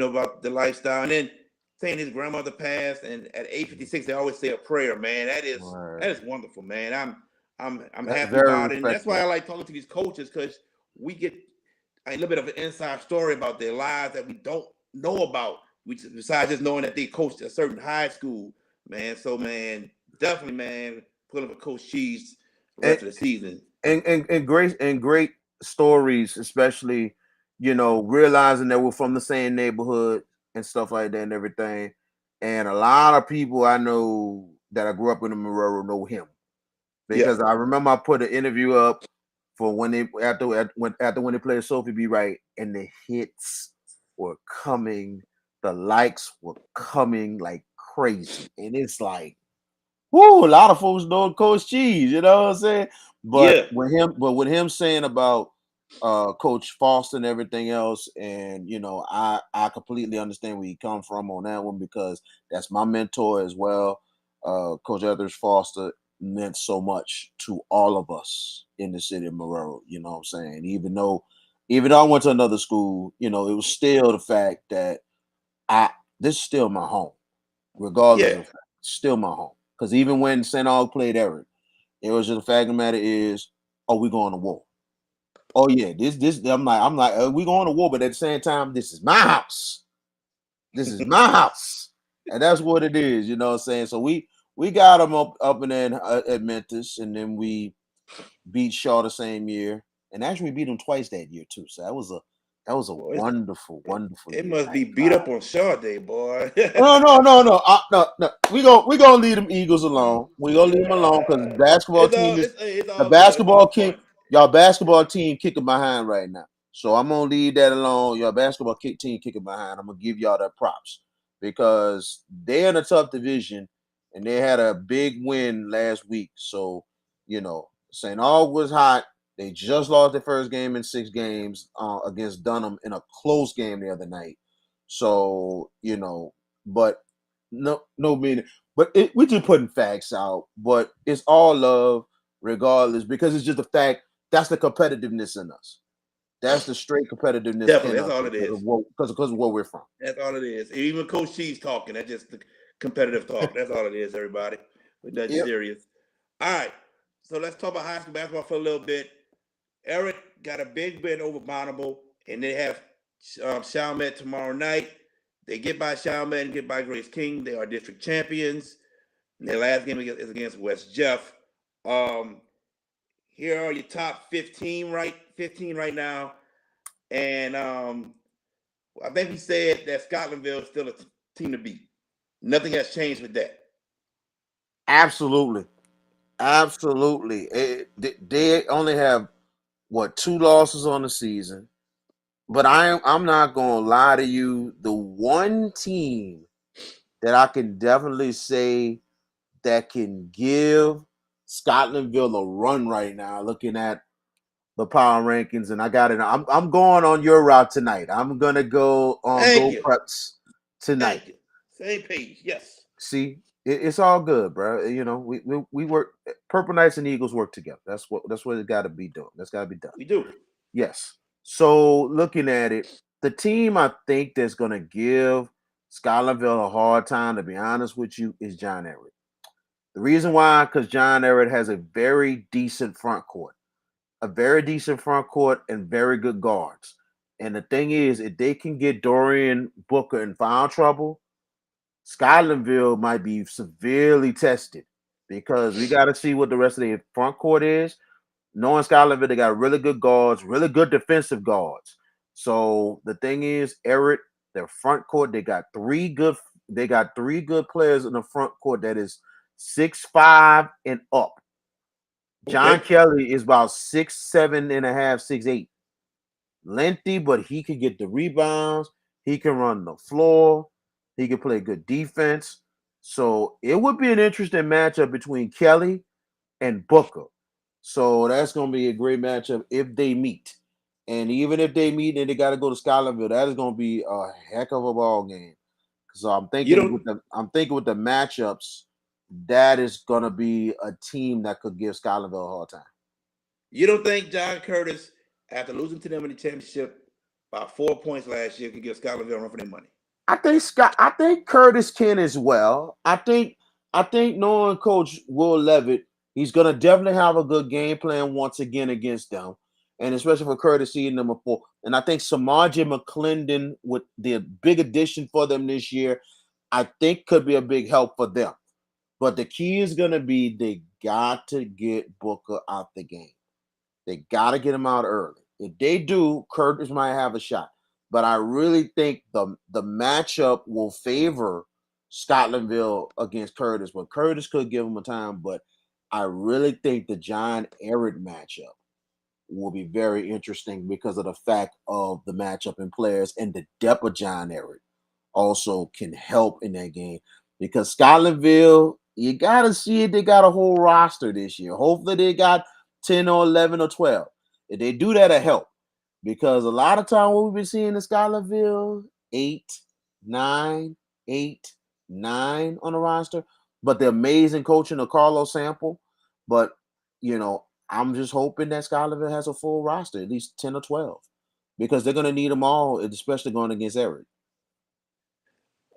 about the lifestyle. And then saying his grandmother passed, and at 8:56 they always say a prayer, man. That is wonderful, man. I'm happy very about it. And that's why respectful. I like talking to these coaches, because we get a little bit of an inside story about their lives that we don't know about. Besides just knowing that they coached a certain high school, man. So, man, definitely, man, put up a Coach Cheese the rest of the season. And great stories, especially, realizing that we're from the same neighborhood and stuff like that and everything. And a lot of people I know that I grew up in the Marrero know him. Because I remember I put an interview up for when they after when they played Sophie Be Right, and the hits were coming, the likes were coming like crazy. And it's like, whoo, a lot of folks know Coach Cheese, you know what I'm saying? But with him saying about Coach Foster and everything else, and I completely understand where he come from on that one, because that's my mentor as well. Coach Etheridge Foster meant so much to all of us in the city of Marrero, you know what I'm saying? Even though I went to another school, it was still the fact that this is still my home, regardless of the fact, still my home. Because even when St. Aug played Everett, it was just the fact of the matter is, oh, we going to war. Oh yeah, this I'm like, we going to war, but at the same time, this is my house. This is my house, and that's what it is. You know what I'm saying? So we got them up in there at Memphis, and then we beat Shaw the same year, and actually we beat them twice that year too. So that was a wonderful It year. must be beat up on Shaw Day, boy. No. We gonna leave them Eagles alone. We gonna leave them alone because the basketball team is the basketball team. Y'all basketball team kicking behind right now. So I'm gonna leave that alone. Y'all basketball team kicking behind. I'm gonna give y'all that props because they're in a tough division and they had a big win last week. So St. Aug was hot. They just lost their first game in 6 games against Dunham in a close game the other night. So, but no meaning. But we're just putting facts out. But it's all love regardless, because it's just the fact that's the competitiveness in us. That's the straight competitiveness Definitely, in that's us all it is. because of where we're from. That's all it is. Even Coach Cheese talking, that's just the competitive talk. That's all it is, everybody. We're nothing serious. All right. So let's talk about high school basketball for a little bit. Ehret got a big win over Bonneville, and they have Chalmette tomorrow night. They get by Chalmette and get by Grace King. They are district champions. And their last game is against West Jeff. Here are your top 15 right now. And I think we said that Scotlandville is still a team to beat. Nothing has changed with that. Absolutely. Absolutely. They only have what 2 losses on the season. But I'm not gonna lie to you. The one team that I can definitely say that can give Scotlandville a run right now, looking at the power rankings, and I got it. I'm going on your route tonight. I'm gonna go on Thank Go you. Preps tonight. Thank you. Same page. Yes, See, it's all good, bro. You know, we work. Purple Knights and Eagles work together. That's what it got to be done. That's got to be done. we do. Yes. So looking at it, the team I think that's gonna give Scotlandville a hard time, to be honest with you, is John Everett. The reason why, because John Everett has a very decent front court, and very good guards. And the thing is, if they can get Dorian Booker in foul trouble, Scotlandville might be severely tested because we got to see what the rest of the front court is. Knowing Scotlandville, they got really good guards, really good defensive guards. So the thing is, Ehret, their front court, they got three good players in the front court that is 6'5" and up. John Okay. Kelly is about 6'7" and a half, 6'8". Lengthy, but he can get the rebounds. He can run the floor. He can play good defense. So it would be an interesting matchup between Kelly and Booker. So that's going to be a great matchup if they meet. And even if they meet and they got to go to Scotlandville, that is going to be a heck of a ball game. So You don't. I'm thinking with the matchups, that is going to be a team that could give Scotlandville a hard time. You don't think John Curtis, after losing to them in the championship by 4 points last year, could give Scotlandville a run for their money? I think Curtis can as well. I think knowing Coach Will Levitt, he's gonna definitely have a good game plan once again against them. And especially for Curtis seeing number 4. And I think Samaje McClendon with the big addition for them this year, I think could be a big help for them. But the key is gonna be they got to get Booker out the game. They got to get him out early. If they do, Curtis might have a shot. But I really think the matchup will favor Scotlandville against Curtis. But Curtis could give him a time. But I really think the John Ehret matchup will be very interesting because of the fact of the matchup in players and the depth of John Ehret also can help in that game. Because Scotlandville, you got to see it. They got a whole roster this year. Hopefully, they got 10 or 11 or 12. If they do that, it'll help. Because a lot of time what we've been seeing in Scholarville, 8, 9, 8, 9 on the roster. But the amazing coaching of Carlos Sample. But, I'm just hoping that Scholarville has a full roster, at least 10 or 12. Because they're going to need them all, especially going against Everett.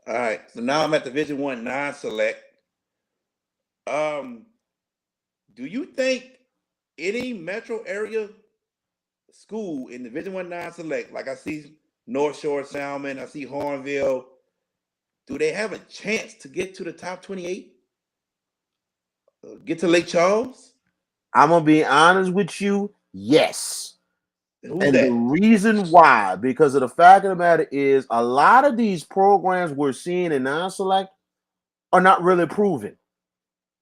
All right. So now I'm at Division One non-select. Um, do you think any metro area school in Division One non-select, like I see North Shore Salmon, I see Hornville, do they have a chance to get to the top 28? Get to Lake Charles? I'm going to be honest with you. Yes. Who's And the that? reason why, because of the fact of the matter is, a lot of these programs we're seeing in non-select are not really proven.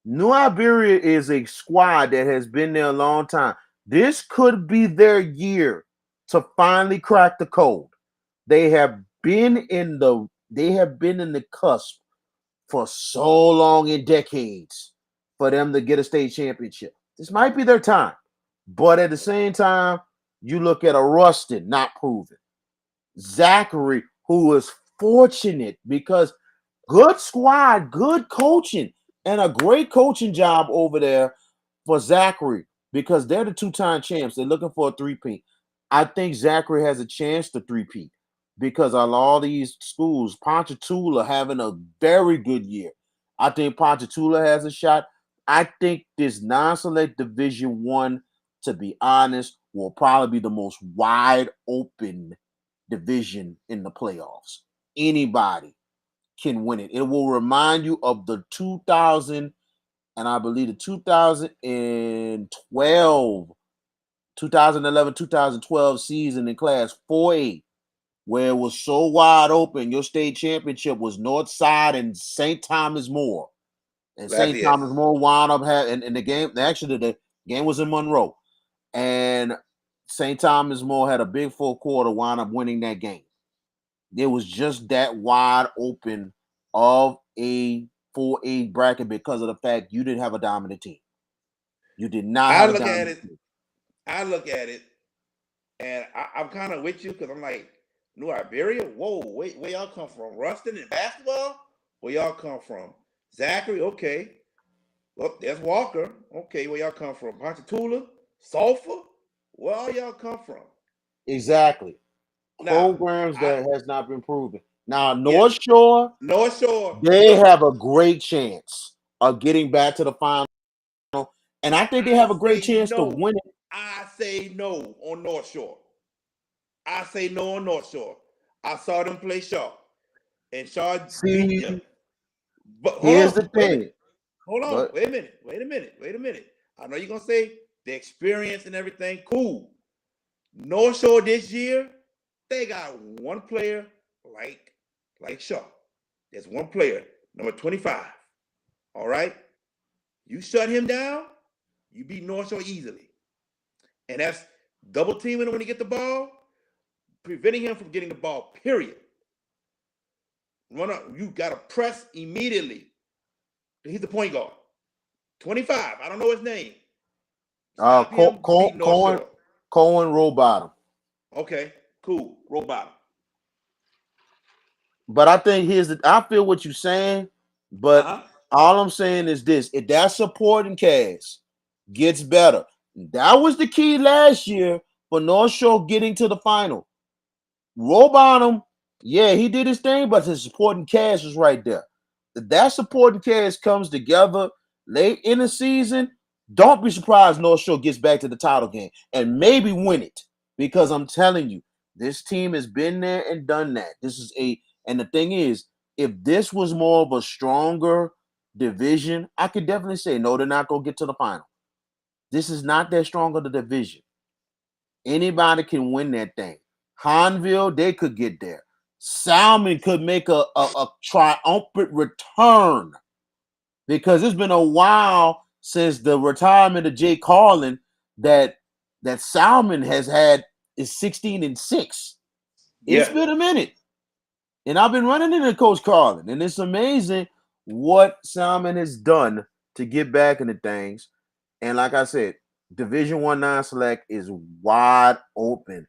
New Iberia is a squad that has been there a long time. This could be their year to finally crack the code. They have been in the cusp for so long in decades for them to get a state championship. This might be their time. But at the same time, you look at a Rustin, not proven. Zachary, who is fortunate because good squad, good coaching, and a great coaching job over there for Zachary because they're the two-time champs. They're looking for a three-peat. I think Zachary has a chance to three-peat because of all these schools, Ponchatoula having a very good year. I think Ponchatoula has a shot. I think this non-select Division One, to be honest, will probably be the most wide open division in the playoffs. Anybody can win it. It will remind you of the 2000 and I believe the 2011, 2012 season in Class 4A, where it was so wide open. Your state championship was North Side and St. Thomas More. And Last St. year. Thomas More wound up and the game. Actually, the game was in Monroe, and St. Thomas More had a big full quarter, wound up winning that game. It was just that wide open of a 4A bracket because of the fact you didn't have a dominant team. You did not I have a look at dominant it. team. I look at it, and I'm kind of with you because I'm like, New Iberia. Whoa, where y'all come from? Ruston and basketball? Where y'all come from? Zachary. Okay. Well, there's Walker. Okay, where y'all come from? Ponchatoula, Sulphur. Where all y'all come from? Exactly. Now, Programs I that has not been proven. Now, yeah, North Shore, North Shore. they Look, have a great chance of getting back to the final. And I think they I have a great say chance to no. win it. I say no on North Shore. I say no on North Shore. I saw them play Shaw, and Shaw beat them. See, But hold here's on, the wait a minute. thing. Hold on, But wait a minute. Wait a minute. Wait a minute. I know you're gonna say the experience and everything. Cool. North Shore this year, they got one player like Shaw. There's one player, number 25. All right. You shut him down, you beat North Shore easily. And that's double teaming him when he get the ball, preventing him from getting the ball, period. Run up, you gotta press immediately. He's the point guard. 25. I don't know his name. Stop him, you beat North Shore. Cohen roll bottom. Okay, cool. Roll bottom. But I think I feel what you're saying, but Uh-huh. all I'm saying is this: if that supporting cast gets better, that was the key last year for North Shore getting to the final. Roll bottom, yeah, he did his thing, but his supporting cast was right there. If that supporting cast comes together late in the season, don't be surprised North Shore gets back to the title game and maybe win it. Because I'm telling you, this team has been there and done that. And the thing is, if this was more of a stronger division, I could definitely say no, they're not gonna get to the final. This is not that strong of the division. Anybody can win that thing. Hanville, they could get there. Salmon could make a triumphant return because it's been a while since the retirement of Jay Carlin that Salmon has had is 16-6. It's Yeah. been a minute. And I've been running into Coach Carlin, and it's amazing what Salmon has done to get back into things. And like I said, Division One non-select is wide open,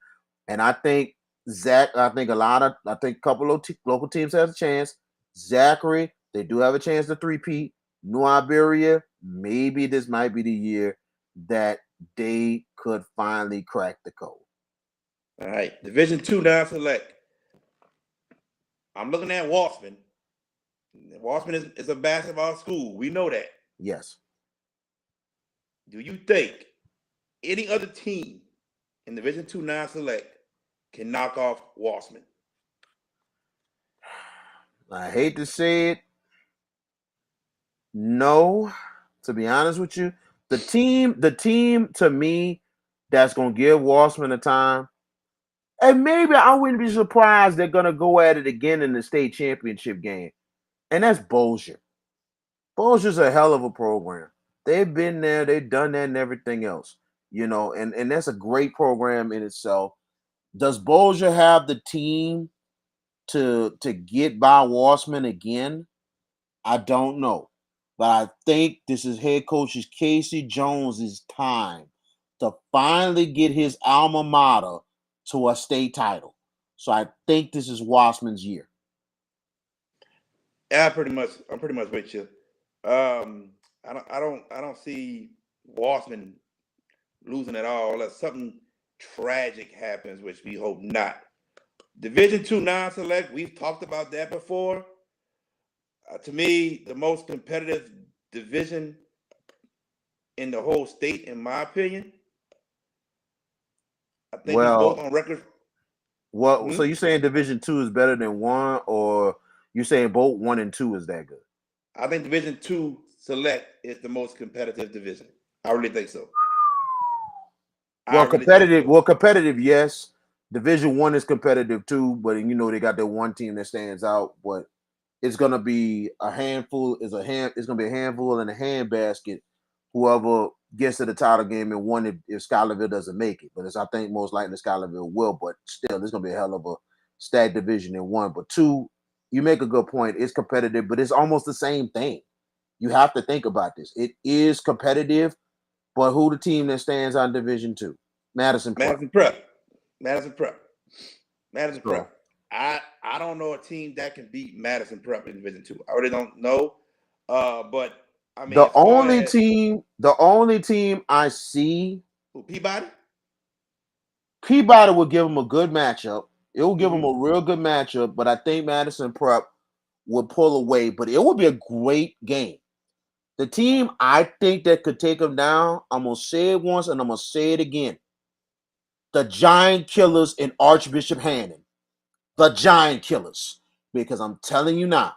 and I think I think a couple of local teams have a chance. Zachary, they do have a chance to three-peat. New Iberia, maybe this might be the year that they could finally crack the code. All right. Division 2 non-select. I'm looking at Walsman. Walsman is a basketball school. We know that. Yes. Do you think any other team in Division 2 non-select can knock off Walsman? I hate to say it. No, to be honest with you, the team to me that's gonna give Walsman a time, and maybe I wouldn't be surprised they're gonna go at it again in the state championship game, and that's Bossier. Bossier's a hell of a program. They've been there, they've done that, and everything else, and that's a great program in itself. Does Bossier have the team to get by Walsman again? I don't know. But I think this is head coach Casey Jones's time to finally get his alma mater to a state title. So I think this is Wassman's year. Yeah, I'm pretty much with you. I don't see Walsman losing at all unless something tragic happens, which we hope not. Division 2 non-select, we've talked about that before. To me, the most competitive division in the whole state, in my opinion. I think we both Well, on record. so you saying Division 2 is better than 1, or you saying both 1 and 2 is that good? I think Division 2 select is the most competitive division. I really think so. Competitive, yes. Division 1 is competitive too, but they got that one team that stands out. But it's gonna be a handful. It's gonna be a handful and a handbasket. Whoever gets to the title game and won if Schuylerville doesn't make it. But I think most likely Schuylerville will. But still, it's gonna be a hell of a stacked division in one. But two, you make a good point. It's competitive, but it's almost the same thing. You have to think about this. It is competitive, but who the team that stands on Division Two? Madison Prep. Madison Prep. Madison Prep. Madison So, Prep. I don't know a team that can beat Madison Prep in Division Two. I really don't know. But I mean, the as far only as team I see, Peabody. Peabody will give them a good matchup. It will give them Mm-hmm. a real good matchup, but I think Madison Prep would pull away. But it would be a great game. The team I think that could take them down, I'm gonna say it once and I'm gonna say it again. The Giant Killers in Archbishop Hannon. The Giant Killers. Because I'm telling you now,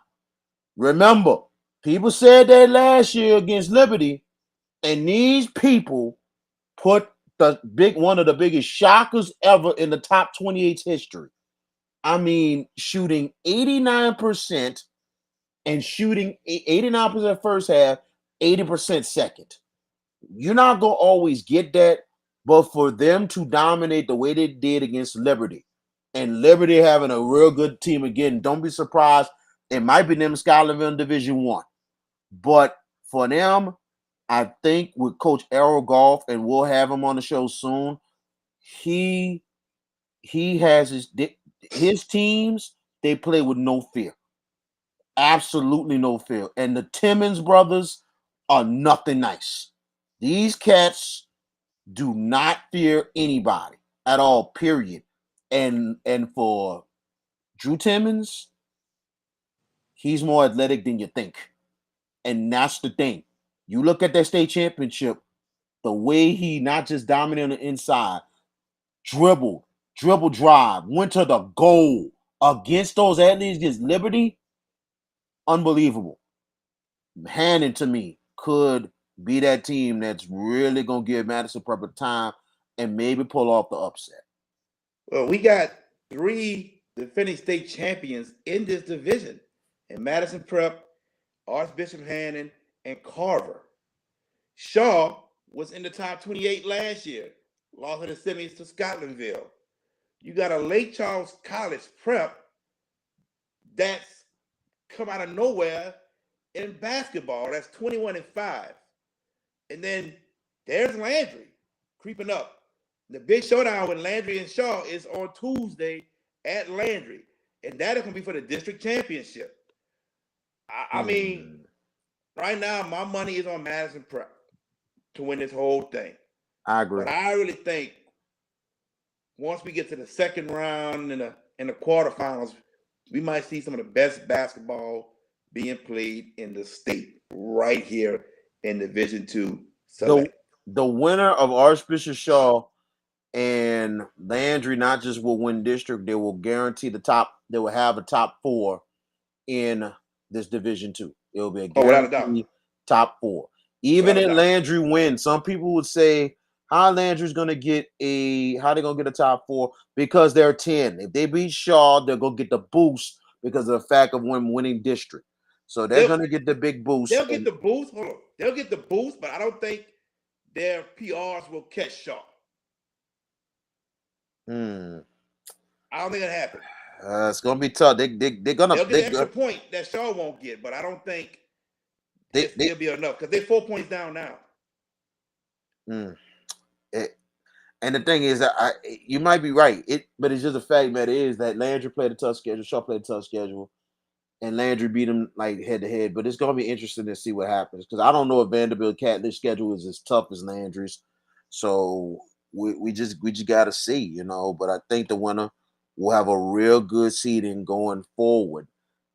remember, people said that last year against Liberty, and these people put one of the biggest shockers ever in the top 28's history. I mean, shooting 89% and shooting 89% first half, 80% second. You're not going to always get that, but for them to dominate the way they did against Liberty, and Liberty having a real good team again, don't be surprised. It might be them Schuylerville in Division One, but for them, I think with Coach Errol Golf, and we'll have him on the show soon. He has his teams. They play with no fear, absolutely no fear. And the Timmons brothers are nothing nice. These cats do not fear anybody at all. Period. And for Drew Timmons, he's more athletic than you think, and that's the thing. You look at that state championship, the way he not just dominated on the inside, dribble, drive, went to the goal against those athletes against Liberty, unbelievable. Hannon to me could be that team that's really gonna give Madison Prep a time and maybe pull off the upset. Well, we got 3 defending state champions in this division, in Madison Prep, Archbishop Hannon, and Carver. Shaw was in the top 28 last year, lost in the semis to Scotlandville. You got a Lake Charles College Prep that's come out of nowhere in basketball. That's 21-5. And then there's Landry creeping up. The big showdown with Landry and Shaw is on Tuesday at Landry. And that is going to be for the district championship. I mean, right now, my money is on Madison Prep to win this whole thing. I agree. But I really think once we get to the second round and the quarterfinals, we might see some of the best basketball being played in the state right here in Division II Select. The winner of Archbishop Shaw and Landry not just will win district, they will guarantee they will have a top 4 in this Division 2. It will be a guarantee top 4. Even if Landry wins, some people would say how Landry's gonna get how they gonna get a top 4 because they're 10. If they beat Shaw, they're gonna get the boost because of the fact of winning district. So they're gonna get the big boost. They'll get the boost. Hold on. They'll get the boost, but I don't think their PRs will catch Shaw. I don't think it'll happen. It's gonna be tough. They'll get the extra point that Shaw won't get, but I don't think they'll be enough because they're 4 points down now. And the thing is that you might be right. But it's just a fact that it is that Landry played a tough schedule, Shaw played a tough schedule, and Landry beat him like head to head. But it's gonna be interesting to see what happens because I don't know if Vanderbilt Catholic schedule is as tough as Landry's. So we just gotta see, But I think the winner will have a real good seeding going forward,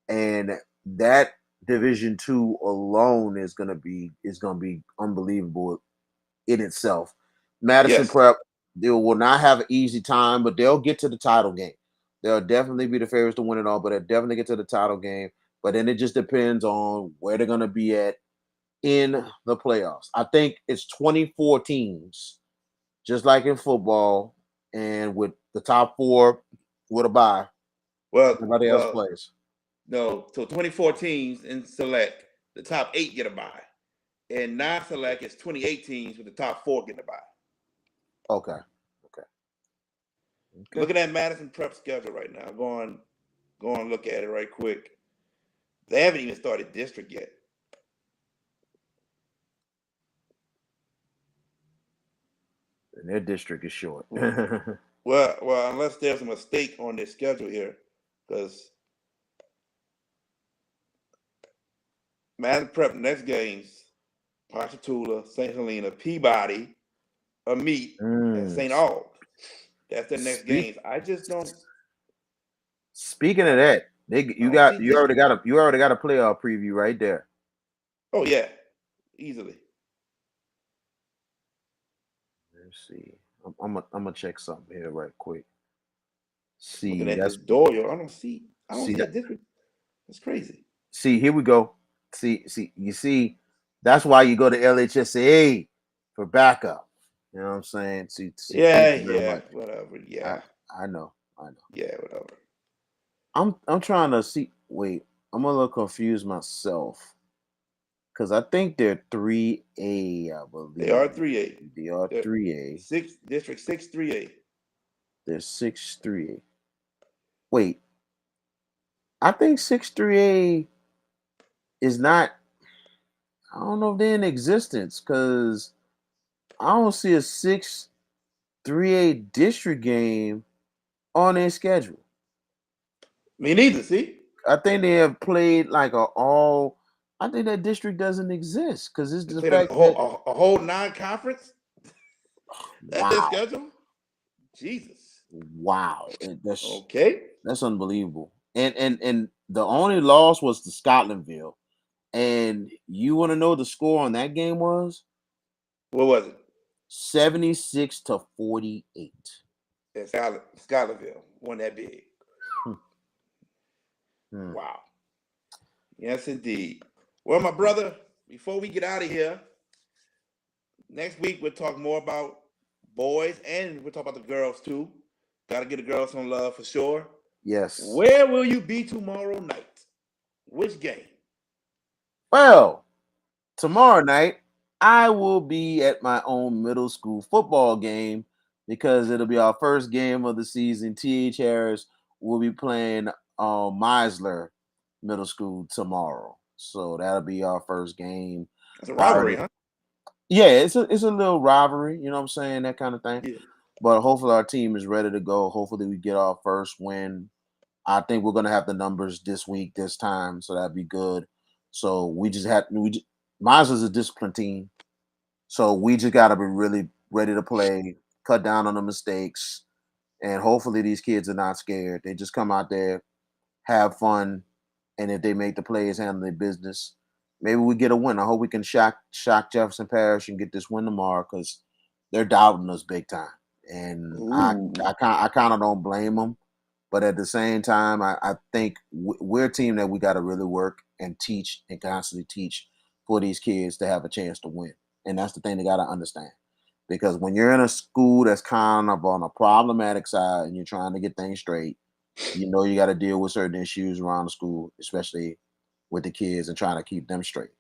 and that Division 2 alone is gonna be unbelievable in itself. Madison Prep, they will not have an easy time, but they'll get to the title game. They'll definitely be the favorites to win it all, but they'll definitely get to the title game. But then it just depends on where they're gonna be at in the playoffs. I think it's 24 teams, just like in football, and with the top 4 with a bye. Everybody else plays. No, so 24 teams in select, the top 8 get a bye. And non-select is 28 teams with the top 4 getting a bye. Okay. Looking at Madison Prep schedule right now. Go on, look at it right quick. They haven't even started district yet. And their district is short. Well, unless there's a mistake on their schedule here, because Madison Prep next games, Ponchatoula, St. Helena, Peabody, Meet, and St. Aug. That's their next games. I just don't. Speaking of that, you already got a playoff preview right there. Oh yeah, easily. Let's see. I'm gonna check something here right quick. See, looking at this door, yo, I don't see a district. That's crazy. See, here we go. See, you see, that's why you go to LHSAA for backup. You know what I'm saying? See yeah, whatever. Yeah, I know. Yeah, whatever. I'm trying to see. Wait, I'm a little confused myself because I think they're 3A. I believe they are 3A. They are 3A. District 6 3A. They're 6 3A. Wait, I think 6 3A is not. I don't know if they're in existence because I don't see a 6 3A district game on their schedule. Me neither. See, I think they have played like all. I think that district doesn't exist because it's the fact that a whole non-conference. That's their schedule. Jesus. Wow. That's unbelievable. And the only loss was to Scotlandville. And you want to know the score on that game was? What was it? 76-48. And Scotlandville won that big. Wow. Yes, indeed. Well, my brother, before we get out of here, next week we'll talk more about boys and we'll talk about the girls too. Got to get the girls some love for sure. Yes. Where will you be tomorrow night? Which game? Well, tomorrow night, I will be at my own middle school football game because it'll be our first game of the season. T.H. Harris will be playing Meisler Middle School tomorrow. So that'll be our first game. It's a rivalry, huh? Yeah, it's a little rivalry, you know what I'm saying? That kind of thing. Yeah. But hopefully our team is ready to go. Hopefully we get our first win. I think we're gonna have the numbers this time, so that'd be good. So Meisler's a disciplined team. So we just gotta be really ready to play, cut down on the mistakes, and hopefully these kids are not scared. They just come out there, have fun, and if they make the plays, handle their business, maybe we get a win. I hope we can shock Jefferson Parish and get this win tomorrow because they're doubting us big time, and I kind of don't blame them. But at the same time, I think we're a team that we got to really work and teach and constantly teach for these kids to have a chance to win. And that's the thing they got to understand. Because when you're in a school that's kind of on a problematic side and you're trying to get things straight, you know you got to deal with certain issues around the school, especially with the kids and trying to keep them straight.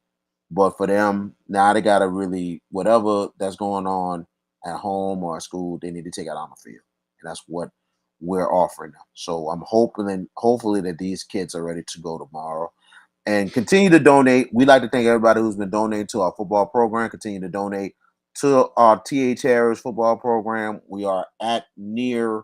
But for them, now they got to really, whatever that's going on at home or at school, they need to take it on the field. And that's what we're offering them. So I'm hopefully that these kids are ready to go tomorrow and continue to donate. We'd like to thank everybody who's been donating to our football program. Continue to donate to our T.H. Harris football program. We are at near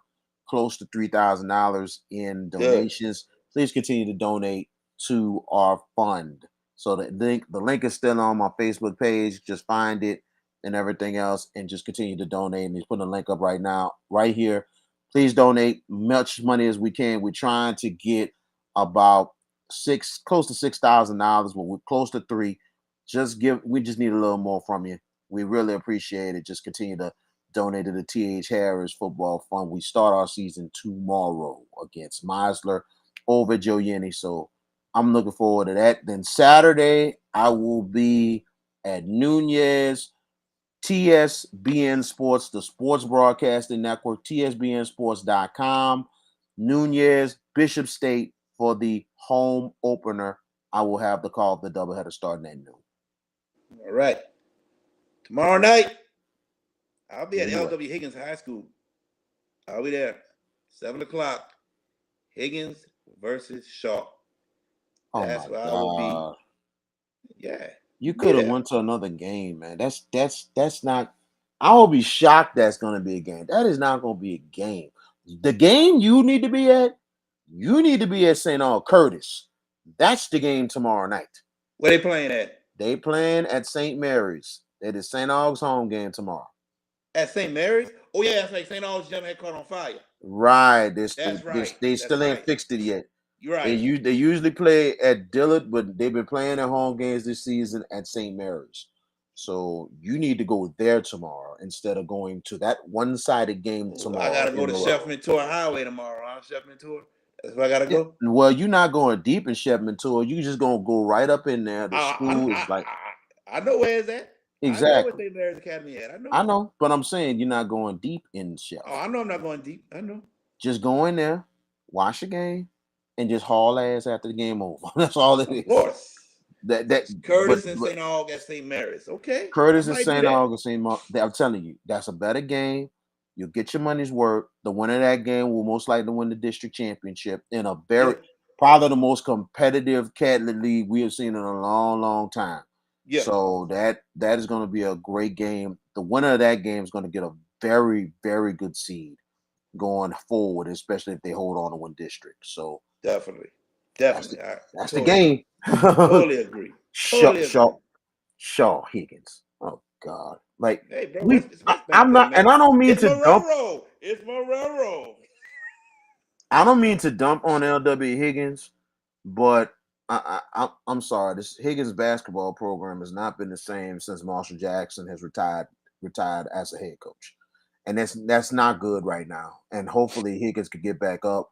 close to $3,000 in donations. Please continue to donate to our fund. So the link is still on my Facebook page. Just find it and everything else and just continue to donate. And he's putting a link up right now, right here. Please donate much money as we can. We're trying to get about close to $6,000, but we're close to $3,000. We just need a little more from you. We really appreciate it. Just continue to donate to the T.H. Harris Football Fund. We start our season tomorrow against Meisler over Joe Yenny. So I'm looking forward to that. Then Saturday, I will be at Nunez TSBN Sports, the Sports Broadcasting Network, tsbnsports.com, Nunez, Bishop State for the home opener, I will have the call of the doubleheader starting at noon. All right. Tomorrow night, I'll be at You what? LW Higgins High School. I'll be there. 7 o'clock. Higgins versus Shaw. Oh That's my where I will be. God. Yeah. You Be could have there. went to another game, man. That's not. I will be shocked that's gonna be a game. That is not gonna be a game. The game you need to be at, you need to be at St. Aug Curtis. That's the game tomorrow night. Where they playing at? They playing at St. Mary's. It is St. Aug's home game tomorrow. At St. Mary's? Oh, yeah, that's like St. Aug's gym had caught on fire. Right. That's right. They That's still ain't right. fixed it yet. You're right. They usually play at Dillard, but they've been playing their home games this season at St. Mary's. So you need to go there tomorroor instead of going to that one-sided game Ooh, I tomorrow gotta go in to Monroe. Sheffman Tour Highway tomorrow. Huh? Sheffman Tour. That's where I gotta Yeah. go. Well, you're not going deep in Shepman Tour. You just gonna go right up in there. The I, I, school is like I know where it's at. I know where exactly. St. Mary's Academy at. I know. I know, but I'm saying you're not going deep in Oh, Chef. I know I'm not going deep. I know. Just go in there, watch the game, and just haul ass after the game over. That's all it Of is. course. That Curtis and but St. Aug at St. Mary's. Okay. I Curtis and might do St. that. Augustine, I'm telling you, that's a better game. You'll get your money's worth. The winner of that game will most likely win the district championship in a very Yep. probably the most competitive Catholic league we have seen in a long, long time. Yep. So that is going to be a great game. The winner of that game is going to get a very, very good seed going forward, especially if they hold on to win district. So Definitely. that's the Definitely. I that's the totally agree. game. Totally agree. Shaw, Totally Shaw, agree. Shaw Higgins. Oh God, like Hey, bro, it's I, West I'm Bennington, not, and man. I don't mean It's to dump. Marrero. It's Marrero. I don't mean to dump on LW Higgins, but I'm sorry. This Higgins basketball program has not been the same since Marshall Jackson has retired as a head coach, and that's not good right now. And hopefully Higgins could get back up,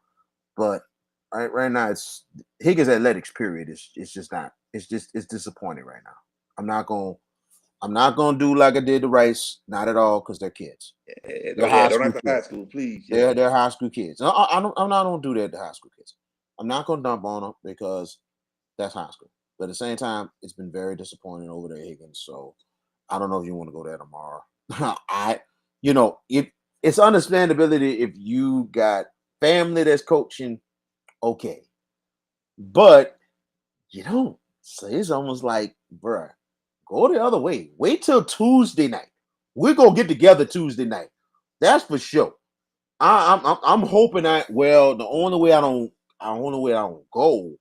but right now it's Higgins athletics period is it's just not it's disappointing right now. I'm not going I'm not gonna do like I did the Rice, not at all, because they're kids. They're Yeah, high don't school act like high kids. school, please. Yeah. They're high school kids. I'm not gonna do that to high school kids. I'm not gonna dump on them because that's high school. But at the same time, it's been very disappointing over there, Higgins. So I don't know if you want to go there tomorrow. If it's understandability if you got family that's coaching, okay, but you don't. So it's almost like, bruh, go the other way. Wait till Tuesday night. We're gonna get together Tuesday night. That's for sure. I'm hoping the only way I don't go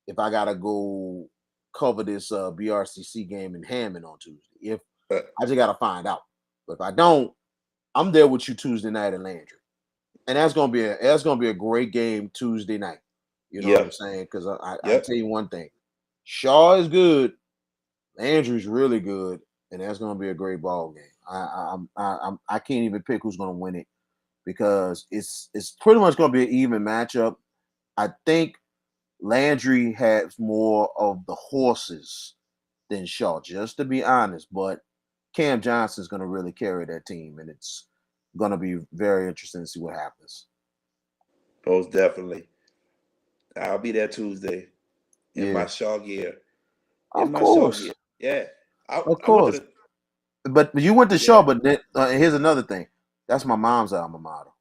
if I gotta go cover this BRCC game in Hammond on Tuesday. If Uh, I just gotta find out. But if I don't, I'm there with you Tuesday night in Landry. And that's gonna be a great game Tuesday night. You know what I'm yep. saying? Because I Yep. tell you one thing. Shaw is good, Landry's really good, and that's gonna be a great ball game. I can't even pick who's gonna win it because it's pretty much going to be an even matchup. I think Landry has more of the horses than Shaw, just to be honest. But Cam Johnson's going to really carry that team, and it's going to be very interesting to see what happens. Most definitely. I'll be there Tuesday in my Yeah, Shaw gear. In of my Shaw course, gear. Yeah. of I went to course. the But you went to Shaw, yeah. but then, here's another thing. That's my mom's alma mater.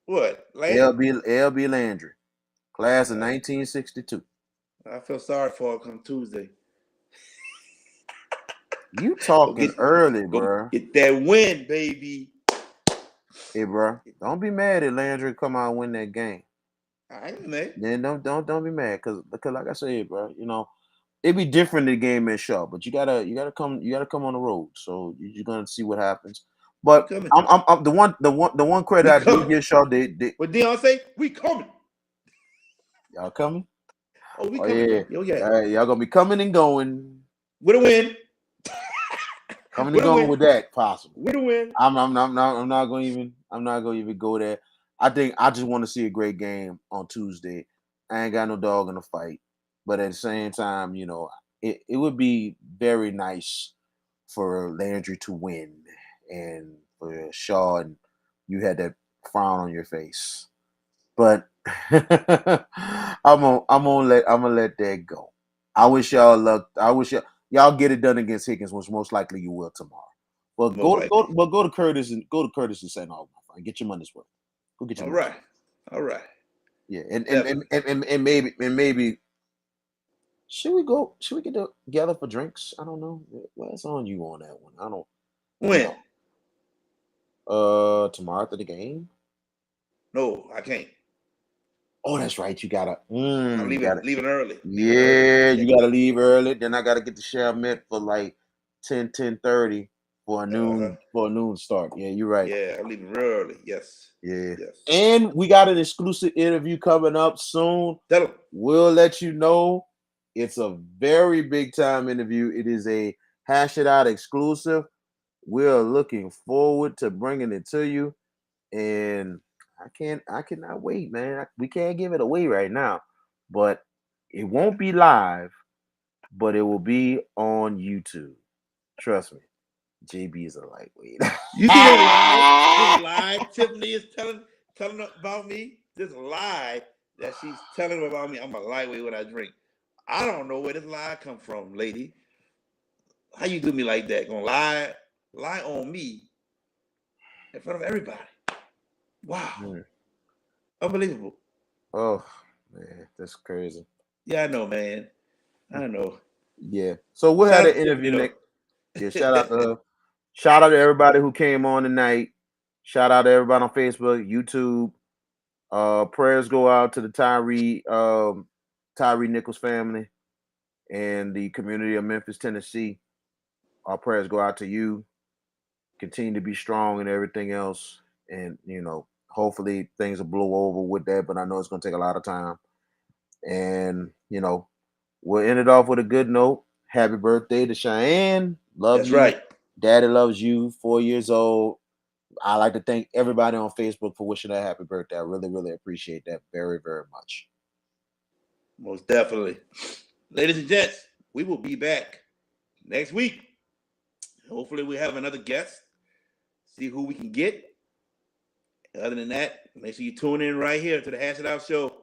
What? Landry? LB Landry, class of Uh, 1962. I feel sorry for her come Tuesday. You Go talking get early, go bro. get that win, baby. Hey, bro, don't be mad if Landry come out and win that game. I ain't mad. Then don't be mad because like I said, bro, it'd be different in the game in Shaw, but you gotta come on the road, so you're gonna see what happens. We But coming. I'm the one credit We I do coming. give Shaw, they What Dion say? We coming. y'all coming? Oh, we Oh coming, yeah, man. Yo, yeah. y'all gonna be coming and going, With a win. coming and With a going win. with that possible. With a win. I'm not gonna even go there. I think I just want to see a great game on Tuesday. I ain't got no dog in the fight, but at the same time, it would be very nice for Landry to win and for Shaw and you had that frown on your face. But I'm gonna let that go. I wish y'all luck. I wish y'all get it done against Higgins, which most likely you will tomorrow. But Most likely. go to Curtis and St. Augustine, my friend. Get your money's worth. Go get your All money's right. All right. Yeah, Definitely. and maybe should we go? Should we get together for drinks? I don't know. What's on you on that one? I don't. You When? know. Tomorrow after the game. No, I can't. Oh, that's right. You gotta. I'm You gotta. leaving early. Leaving early. Yeah, you gotta leave early. Then I gotta get the Chalmette for like 10:30 for a Uh-huh. noon start. Yeah, you're right. Yeah, I'm leaving real early. Yes. Yeah. Yes. And we got an exclusive interview coming up soon. Tell them. We'll let you know. It's a very big time interview. It is a Hash It Out exclusive. We're looking forward to bringing it to you. And I cannot wait, man. We can't give it away right now, but it won't be live, but it will be on YouTube. Trust me. JB is a lightweight. You see this lie? This lie Tiffany is telling about me? This lie that she's telling about me. I'm a lightweight when I drink. I don't know where this lie come from, lady. How you do me like that? Gonna lie on me in front of everybody. Wow. Mm. Unbelievable. Oh man, that's crazy. Yeah, I know, man. I know. Yeah. So we'll Shout have out an to Tiffany interview though. next. Yeah, shout out to her. Shout out to everybody who came on tonight. Shout out to everybody on Facebook, YouTube. Prayers go out to the Tyree Nichols family and the community of Memphis, Tennessee. Our prayers go out to you. Continue to be strong and everything else. And hopefully things will blow over with that, but I know it's gonna take a lot of time. And we'll end it off with a good note. Happy birthday to Cheyenne. Love That's you. right. Daddy loves you. 4 years old. I like to thank everybody on Facebook for wishing her happy birthday. I really, really appreciate that very, very much. Most definitely. Ladies and gents, we will be back next week. Hopefully we have another guest. See who we can get. Other than that, make sure you tune in right here to the Hash It Out Show.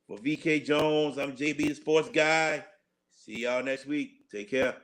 For VK Jones, I'm JB, the sports guy. See y'all next week. Take care.